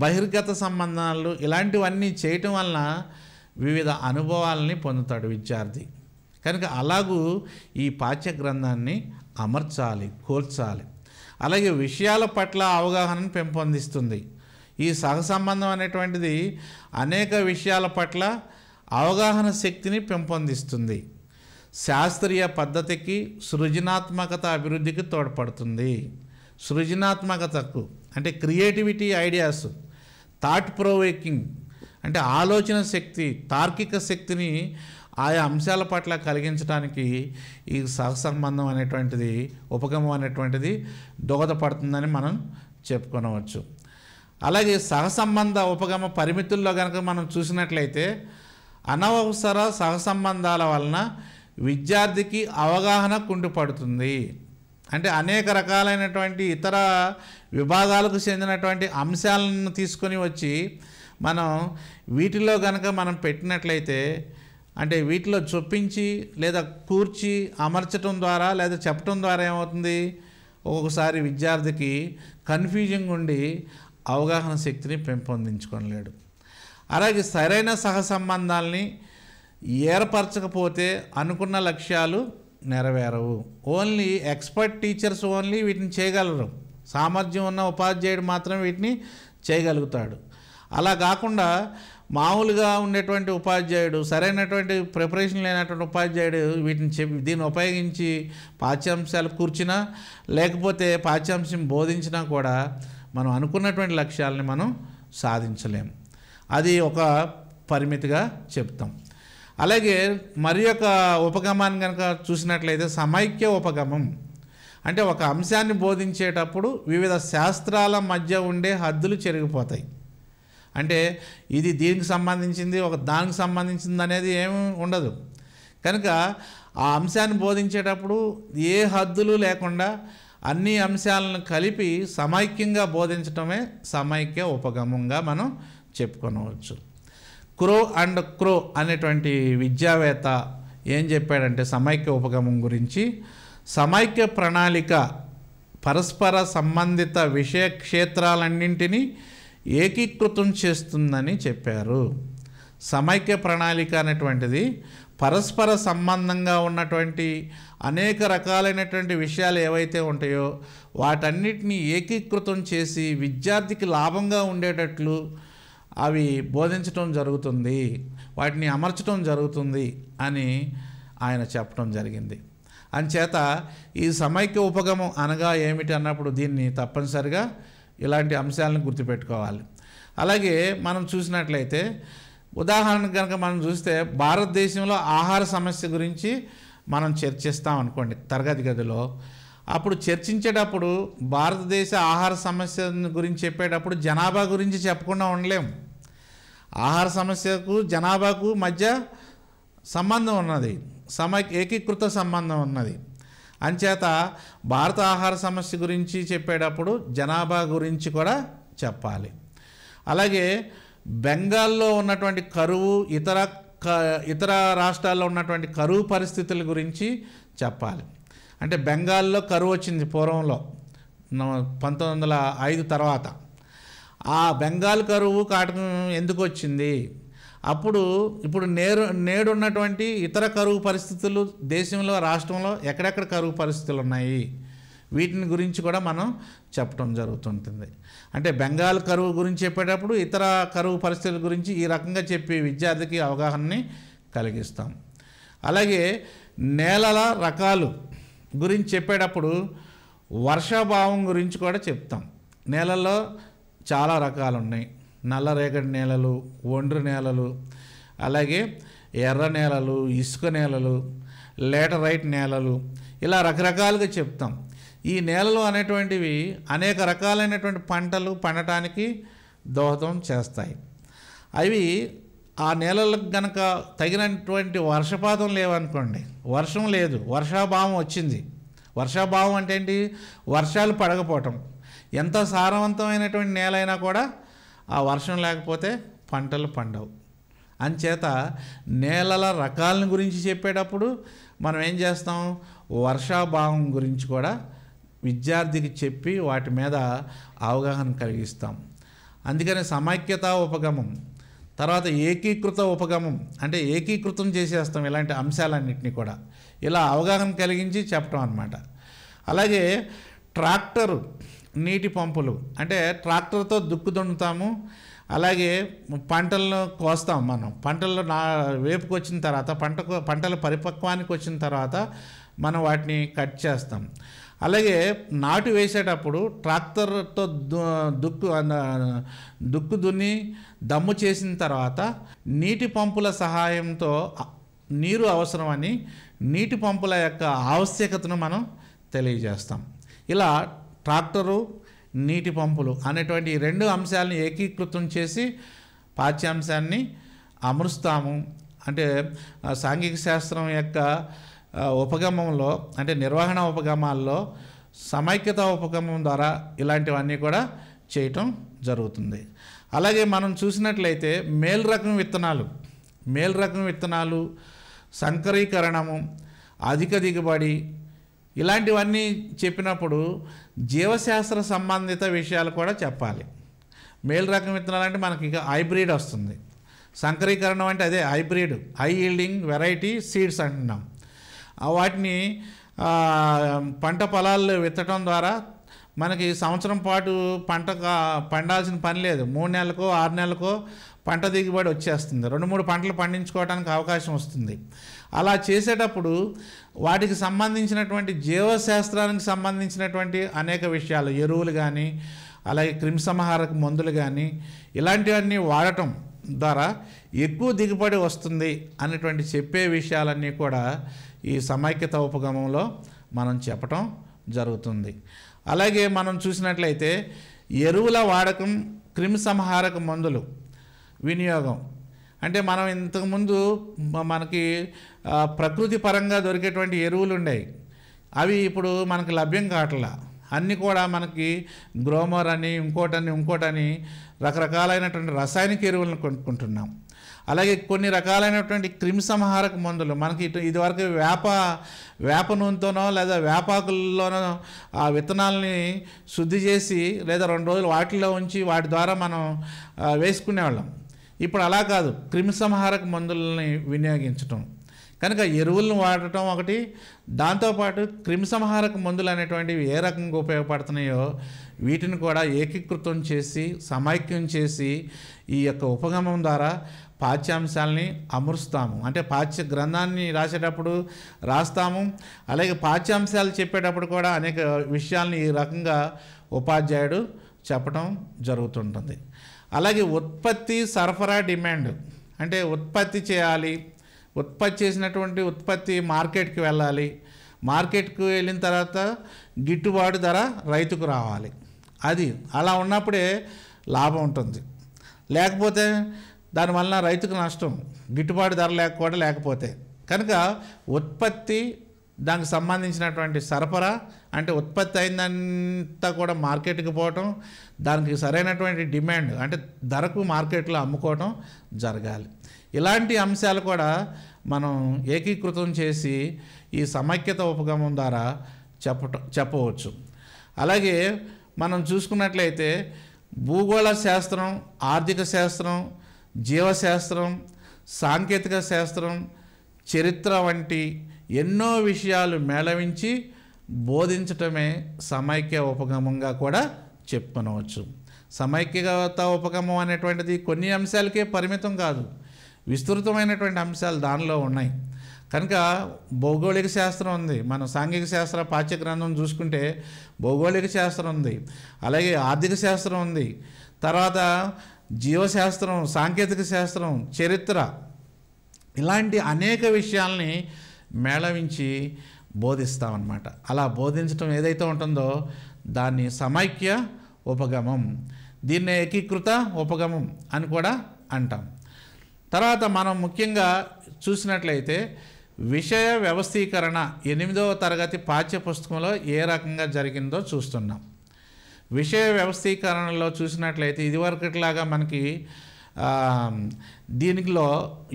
A: బహిర్గత సంబంధాలు ఇలాంటివన్నీ చేయటం వలన వివిధ అనుభవాలని పొందుతాడు విద్యార్థి. కనుక అలాగూ ఈ పాఠ్య గ్రంథాన్ని అమర్చాలి, కోల్చాలి. అలాగే విషయాల పట్ల అవగాహనను పెంపొందిస్తుంది. ఈ సహసంబంధం అనేటువంటిది అనేక విషయాల పట్ల అవగాహన శక్తిని పెంపొందిస్తుంది. శాస్త్రీయ పద్ధతికి, సృజనాత్మకత అభివృద్ధికి తోడ్పడుతుంది. సృజనాత్మకతకు అంటే క్రియేటివిటీ, ఐడియాస్, థాట్ ప్రొవోకింగ్ అంటే ఆలోచన శక్తి, తార్కిక శక్తిని ఆయా అంశాల పట్ల కలిగించడానికి ఈ సహసంబంధం అనేటువంటిది, ఉపగమం అనేటువంటిది దోహదపడుతుందని మనం చెప్పుకొనవచ్చు. అలాగే సహసంబంధ ఉపగమ పరిమితుల్లో కనుక మనం చూసినట్లయితే అనవసర సహసంబంధాల వలన విద్యార్థికి అవగాహన కుంటుపడుతుంది. అంటే అనేక రకాలైనటువంటి ఇతర విభాగాలకు చెందినటువంటి అంశాలను తీసుకొని వచ్చి మనం వీటిలో కనుక మనం పెట్టినట్లయితే అంటే వీటిలో చొప్పించి లేదా కూర్చి అమర్చడం ద్వారా లేదా చెప్పడం ద్వారా ఏమవుతుంది, ఒక్కొక్కసారి విద్యార్థికి కన్ఫ్యూజింగ్ ఉండి అవగాహన శక్తిని పెంపొందించుకోలేడు. అలాగే సరైన సహసంబంధాలని ఏర్పరచకపోతే అనుకున్న లక్ష్యాలు నెరవేరవు. ఓన్లీ ఎక్స్పర్ట్ టీచర్స్ ఓన్లీ వీటిని చేయగలరు. సామర్థ్యం ఉన్న ఉపాధ్యాయుడు మాత్రం వీటిని చేయగలుగుతాడు. అలా కాకుండా మామూలుగా ఉండేటువంటి ఉపాధ్యాయుడు, సరైనటువంటి ప్రిపరేషన్ లేనటువంటి ఉపాధ్యాయుడు దీన్ని ఉపయోగించి పాఠ్యాంశాలు కూర్చినా లేకపోతే పాఠ్యాంశం బోధించినా కూడా మనం అనుకున్నటువంటి లక్ష్యాలని మనం సాధించలేము. అది ఒక పరిమితిగా చెప్తాం. అలాగే మరి యొక్క ఉపగమాన్ని కనుక చూసినట్లయితే సమైక్య ఉపగమం అంటే ఒక అంశాన్ని బోధించేటప్పుడు వివిధ శాస్త్రాల మధ్య ఉండే హద్దులు చెరిగిపోతాయి. అంటే ఇది దీనికి సంబంధించింది, ఒక దానికి సంబంధించింది అనేది ఏమి ఉండదు. కనుక ఆ అంశాన్ని బోధించేటప్పుడు ఏ హద్దులు లేకుండా అన్ని అంశాలను కలిపి సమైక్యంగా బోధించడమే సమైక్య ఉపగమంగా మనం చెప్పుకోవచ్చు. క్రో అనేటువంటి విద్యావేత్త ఏం చెప్పాడంటే సమైక్య ఉపగమం గురించి, సమైక్య ప్రణాళిక పరస్పర సంబంధిత విషయ క్షేత్రాలన్నింటినీ ఏకీకృతం చేస్తుందని చెప్పారు. సమైక్య ప్రణాళిక అనేటువంటిది పరస్పర సంబంధంగా ఉన్నటువంటి అనేక రకాలైనటువంటి విషయాలు ఏవైతే ఉంటాయో వాటన్నిటినీ ఏకీకృతం చేసి విద్యార్థికి లాభంగా ఉండేటట్లు అవి బోధించడం జరుగుతుంది, వాటిని అమర్చడం జరుగుతుంది అని ఆయన చెప్పడం జరిగింది. అంచేత ఈ సమైక్య ఉపగమం అనగా ఏమిటి అన్నప్పుడు దీన్ని తప్పనిసరిగా ఇలాంటి అంశాలను గుర్తుపెట్టుకోవాలి. అలాగే మనం చూసినట్లయితే ఉదాహరణకు కనుక మనం చూస్తే భారతదేశంలో ఆహార సమస్య గురించి మనం చర్చిస్తాం అనుకోండి తరగతి గదిలో. అప్పుడు చర్చించేటప్పుడు భారతదేశ ఆహార సమస్య గురించి చెప్పేటప్పుడు జనాభా గురించి చెప్పకుండా ఉండలేం. ఆహార సమస్యకు జనాభాకు మధ్య సంబంధం ఉన్నది, ఏకీకృత సంబంధం ఉన్నది. అంచేత భారత ఆహార సమస్య గురించి చెప్పేటప్పుడు జనాభా గురించి కూడా చెప్పాలి. అలాగే బెంగాల్లో ఉన్నటువంటి కరువు, ఇతర రాష్ట్రాల్లో ఉన్నటువంటి కరువు పరిస్థితుల గురించి చెప్పాలి. అంటే బెంగాల్లో కరువు వచ్చింది పూర్వంలో, 1905 తర్వాత. ఆ బెంగాల్ కరువు కాటకం ఎందుకు వచ్చింది, ఇప్పుడు నేడున్నటువంటి ఇతర కరువు పరిస్థితులు దేశంలో, రాష్ట్రంలో ఎక్కడెక్కడ కరువు పరిస్థితులు ఉన్నాయి, వీటిని గురించి కూడా మనం చెప్పడం జరుగుతుంటుంది. అంటే బెంగాల్ కరువు గురించి చెప్పేటప్పుడు ఇతర కరువు పరిస్థితుల గురించి ఈ రకంగా చెప్పి విద్యార్థికి అవగాహనని కలిగిస్తాం. అలాగే నేలల రకాలు గురించి చెప్పేటప్పుడు వర్షాభావం గురించి కూడా చెప్తాం. నేలల్లో చాలా రకాలు ఉన్నాయి. నల్లరేగడి నేలలు, ఒండ్రు నేలలు, అలాగే ఎర్ర నేలలు, ఇసుక నేలలు, లేటరైట్ నేలలు, ఇలా రకరకాలుగా చెప్తాం. ఈ నేలలు అనేటువంటివి అనేక రకాలైనటువంటి పంటలు పండటానికి దోహదం చేస్తాయి. అవి ఆ నేలలకు గనక తగినటువంటి వర్షపాతం లేవనుకోండి, వర్షం లేదు, వర్షాభావం వచ్చింది. వర్షాభావం అంటే ఏంటి? వర్షాలు పడకపోవటం. ఎంత సారవంతమైనటువంటి నేల అయినా కూడా ఆ వర్షం లేకపోతే పంటలు పండవు. అంచేత నేలల రకాలను గురించి చెప్పేటప్పుడు మనం ఏం చేస్తాం, వర్షాభావం గురించి కూడా విద్యార్థికి చెప్పి వాటి మీద అవగాహన కలిగిస్తాం. అందుకని సమైక్యత ఉపగమం, తర్వాత ఏకీకృత ఉపగమం, అంటే ఏకీకృతం చేసేస్తాం ఇలాంటి అంశాలన్నింటినీ కూడా, ఇలా అవగాహన కలిగించి చెప్పడం అన్నమాట. అలాగే ట్రాక్టరు, నీటి పంపులు, అంటే ట్రాక్టర్తో దుక్కు దున్నుతాము. అలాగే పంటలను కోస్తాం. మనం పంటలు వేపుకు వచ్చిన తర్వాత, పంటల పరిపక్వానికి వచ్చిన తర్వాత మనం వాటిని కట్ చేస్తాం. అలాగే నాటు వేసేటప్పుడు ట్రాక్టర్తో దుక్కు దున్ని దమ్ము చేసిన తర్వాత నీటి పంపుల సహాయంతో నీరు అవసరమని నీటి పంపుల యొక్క ఆవశ్యకతను మనం తెలియజేస్తాం. ఇలా ట్రాక్టరు, నీటి పంపులు అనేటువంటి ఈ రెండు అంశాలను ఏకీకృతం చేసి పాఠ్యాంశాన్ని అమరుస్తాము. అంటే సాంఘిక శాస్త్రం యొక్క ఉపగమంలో, అంటే నిర్వహణ ఉపగమాల్లో సమైక్యత ఉపగమం ద్వారా ఇలాంటివన్నీ కూడా చేయటం జరుగుతుంది. అలాగే మనం చూసినట్లయితే మేలు రకం విత్తనాలు, సంకరీకరణము, అధిక దిగుబడి, ఇలాంటివన్నీ చెప్పినప్పుడు జీవశాస్త్ర సంబంధిత విషయాలు కూడా చెప్పాలి. మేలు రకం విత్తనాలు అంటే మనకి ఇక హైబ్రిడ్ వస్తుంది. సంకరీకరణం అంటే అదే hybrid, high yielding variety seeds అంటున్నాం. వాటిని పంట పొలాల్లో విత్తడం ద్వారా మనకి సంవత్సరం పాటు పండాల్సిన పని లేదు. 3 నెలలకో 6 నెలలకో పంట దిగుబడి వచ్చేస్తుంది. 2-3 పంటలు పండించుకోవడానికి అవకాశం వస్తుంది. అలా చేసేటప్పుడు వాటికి సంబంధించినటువంటి జీవశాస్త్రానికి సంబంధించినటువంటి అనేక విషయాలు, ఎరువులు కానీ, అలాగే క్రిమిసంహారక మందులు కానీ, ఇలాంటివన్నీ వాడటం ద్వారా ఎక్కువ దిగుబడి వస్తుంది అనేటువంటి చెప్పే విషయాలన్నీ కూడా ఈ సమైక్యత ఉపగమంలో మనం చెప్పటం జరుగుతుంది. అలాగే మనం చూసినట్లయితే ఎరువుల వాడకం, క్రిమిసంహారక మందులు వినియోగం, అంటే మనం ఇంతకుముందు మనకి ప్రకృతి పరంగా దొరికేటువంటి ఎరువులు ఉండేవి, అవి ఇప్పుడు మనకి లభ్యం కావట్లా. అన్నీ కూడా మనకి గ్రోమర్ అని ఇంకోటని రకరకాలైనటువంటి రసాయనిక ఎరువులను కొనుక్కుంటున్నాం. అలాగే కొన్ని రకాలైనటువంటి క్రిమిసంహారక మందులు మనకి ఇదివరకు వేప నూనెతోనో లేదా వేపాకుల్లోనో ఆ విత్తనాలని శుద్ధి చేసి లేదా 2 రోజులు వాటిలో ఉంచి వాటి ద్వారా మనం వేసుకునేవాళ్ళం. ఇప్పుడు అలా కాదు, క్రిమిసంహారక మందులని వినియోగించటం. కనుక ఎరువులను వాడటం ఒకటి, దాంతోపాటు క్రిమిసంహారక మందులు అనేటువంటివి ఏ రకంగా ఉపయోగపడుతున్నాయో వీటిని కూడా ఏకీకృతం చేసి సమైక్యం చేసి ఈ యొక్క ఉపగమం ద్వారా పాఠ్యాంశాలని అమరుస్తాము. అంటే పాఠ్య గ్రంథాన్ని రాసేటప్పుడు రాస్తాము, అలాగే పాఠ్యాంశాలు చెప్పేటప్పుడు కూడా అనేక విషయాల్ని ఈ రకంగా ఉపాధ్యాయుడు చెప్పడం జరుగుతుంటుంది. అలాగే ఉత్పత్తి, సరఫరా, డిమాండ్, అంటే ఉత్పత్తి చేయాలి, ఉత్పత్తి చేసినటువంటి ఉత్పత్తి మార్కెట్కి వెళ్ళాలి, మార్కెట్కి వెళ్ళిన తర్వాత గిట్టుబాటు ధర రైతుకు రావాలి. అది అలా ఉన్నప్పుడే లాభం ఉంటుంది, లేకపోతే దానివల్ల రైతుకు నష్టం, గిట్టుబాటు ధర లేకపోతే. కనుక ఉత్పత్తి, దానికి సంబంధించినటువంటి సరఫరా, అంటే ఉత్పత్తి అయిందంతా కూడా మార్కెట్కి పోవటం, దానికి సరైనటువంటి డిమాండ్ అంటే ధరకు మార్కెట్లో అమ్ముకోవటం జరగాలి. ఇలాంటి అంశాలు కూడా మనం ఏకీకృతం చేసి ఈ సమైక్యత ఉపగమం ద్వారా చెప్పవచ్చు. అలాగే మనం చూసుకున్నట్లయితే భూగోళ శాస్త్రం, ఆర్థిక శాస్త్రం, జీవశాస్త్రం, సాంకేతిక శాస్త్రం, చరిత్ర వంటి ఎన్నో విషయాలు మేళవించి బోధించటమే సమైక్య ఉపగమంగా కూడా చెప్పుకొనవచ్చు. సమైక్యత ఉపగమం అనేటువంటిది కొన్ని అంశాలకే పరిమితం కాదు, విస్తృతమైనటువంటి అంశాలు దానిలో ఉన్నాయి. కనుక భౌగోళిక శాస్త్రం ఉంది, మనం సాంఘిక శాస్త్ర పాఠ్య గ్రంథం చూసుకుంటే భౌగోళిక శాస్త్రం ఉంది, అలాగే ఆర్థిక శాస్త్రం ఉంది, తర్వాత జీవశాస్త్రం, సాంకేతిక శాస్త్రం, చరిత్ర, ఇలాంటి అనేక విషయాల్ని మేళవించి బోధిస్తామన్నమాట. అలా బోధించడం ఏదైతే ఉంటుందో దాన్ని సమైక్య ఉపగమం, దీన్నే ఏకీకృత ఉపగమం అని కూడా అంటాం. తర్వాత మనం ముఖ్యంగా చూసినట్లయితే విషయ వ్యవస్థీకరణ 8వ తరగతి పాఠ్య పుస్తకంలో ఏ రకంగా జరిగిందో చూస్తున్నాం. విషయ వ్యవస్థీకరణలో చూసినట్లయితే ఇదివరకట్లాగా మనకి దీనిలో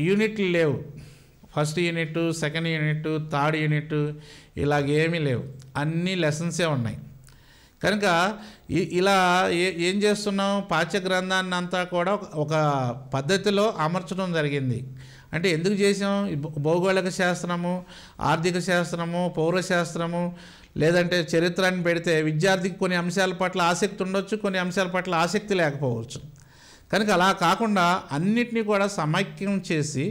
A: యూనిట్లు లేవు. First unit, second unit, third unit ఇలాగేమీ లేవు, అన్ని లెసన్సే ఉన్నాయి. కనుక ఇలా ఏం చేస్తున్నాం, పాఠ్య గ్రంథాన్ని అంతా కూడా ఒక పద్ధతిలో అమర్చడం జరిగింది. అంటే ఎందుకు చేసాం, భౌగోళిక శాస్త్రము, ఆర్థిక శాస్త్రము, పౌరశాస్త్రము లేదంటే చరిత్ర అని పెడితే విద్యార్థికి కొన్ని అంశాల పట్ల ఆసక్తి ఉండొచ్చు, కొన్ని అంశాల పట్ల ఆసక్తి లేకపోవచ్చు. కనుక అలా కాకుండా అన్నిటినీ కూడా సమైక్యం చేసి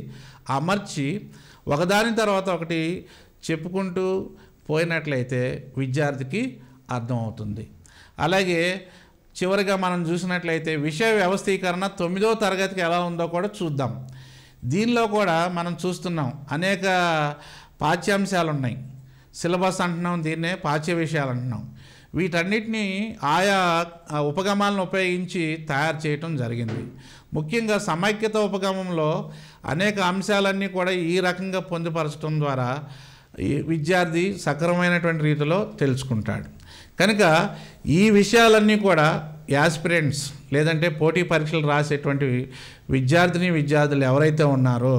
A: అమర్చి ఒకదాని తర్వాత ఒకటి చెప్పుకుంటూ పోయినట్లయితే విద్యార్థికి అర్థమవుతుంది. అలాగే చివరిగా మనం చూసినట్లయితే విషయ వ్యవస్థీకరణ 9వ తరగతికి ఎలా ఉందో కూడా చూద్దాం. దీనిలో కూడా మనం చూస్తున్నాం అనేక పాఠ్యాంశాలు ఉన్నాయి. సిలబస్ అంటున్నాం, దీన్నే పాఠ్య విషయాలు అంటున్నాం. వీటన్నిటినీ ఆయా ఉపగమాలను ఉపయోగించి తయారు చేయటం జరిగింది. ముఖ్యంగా సమైక్యత ఉపగమంలో అనేక అంశాలన్నీ కూడా ఈ రకంగా పొందుపరచడం ద్వారా ఈ విద్యార్థి సక్రమైనటువంటి రీతిలో తెలుసుకుంటాడు. కనుక ఈ విషయాలన్నీ కూడా యాస్పిరెంట్స్ లేదంటే పోటీ పరీక్షలు రాసేటువంటి విద్యార్థులు ఎవరైతే ఉన్నారో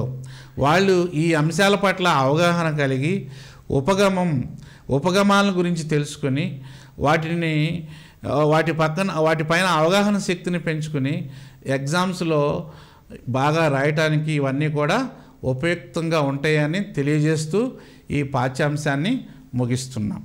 A: వాళ్ళు ఈ అంశాల పట్ల అవగాహన కలిగి ఉపగమాల గురించి తెలుసుకొని వాటిపైన అవగాహన శక్తిని పెంచుకుని ఎగ్జామ్స్లో బాగా రాయటానికి ఇవన్నీ కూడా ఉపయుక్తంగా ఉంటాయని తెలియజేస్తూ ఈ పాఠ్యాంశాన్ని ముగిస్తున్నాం.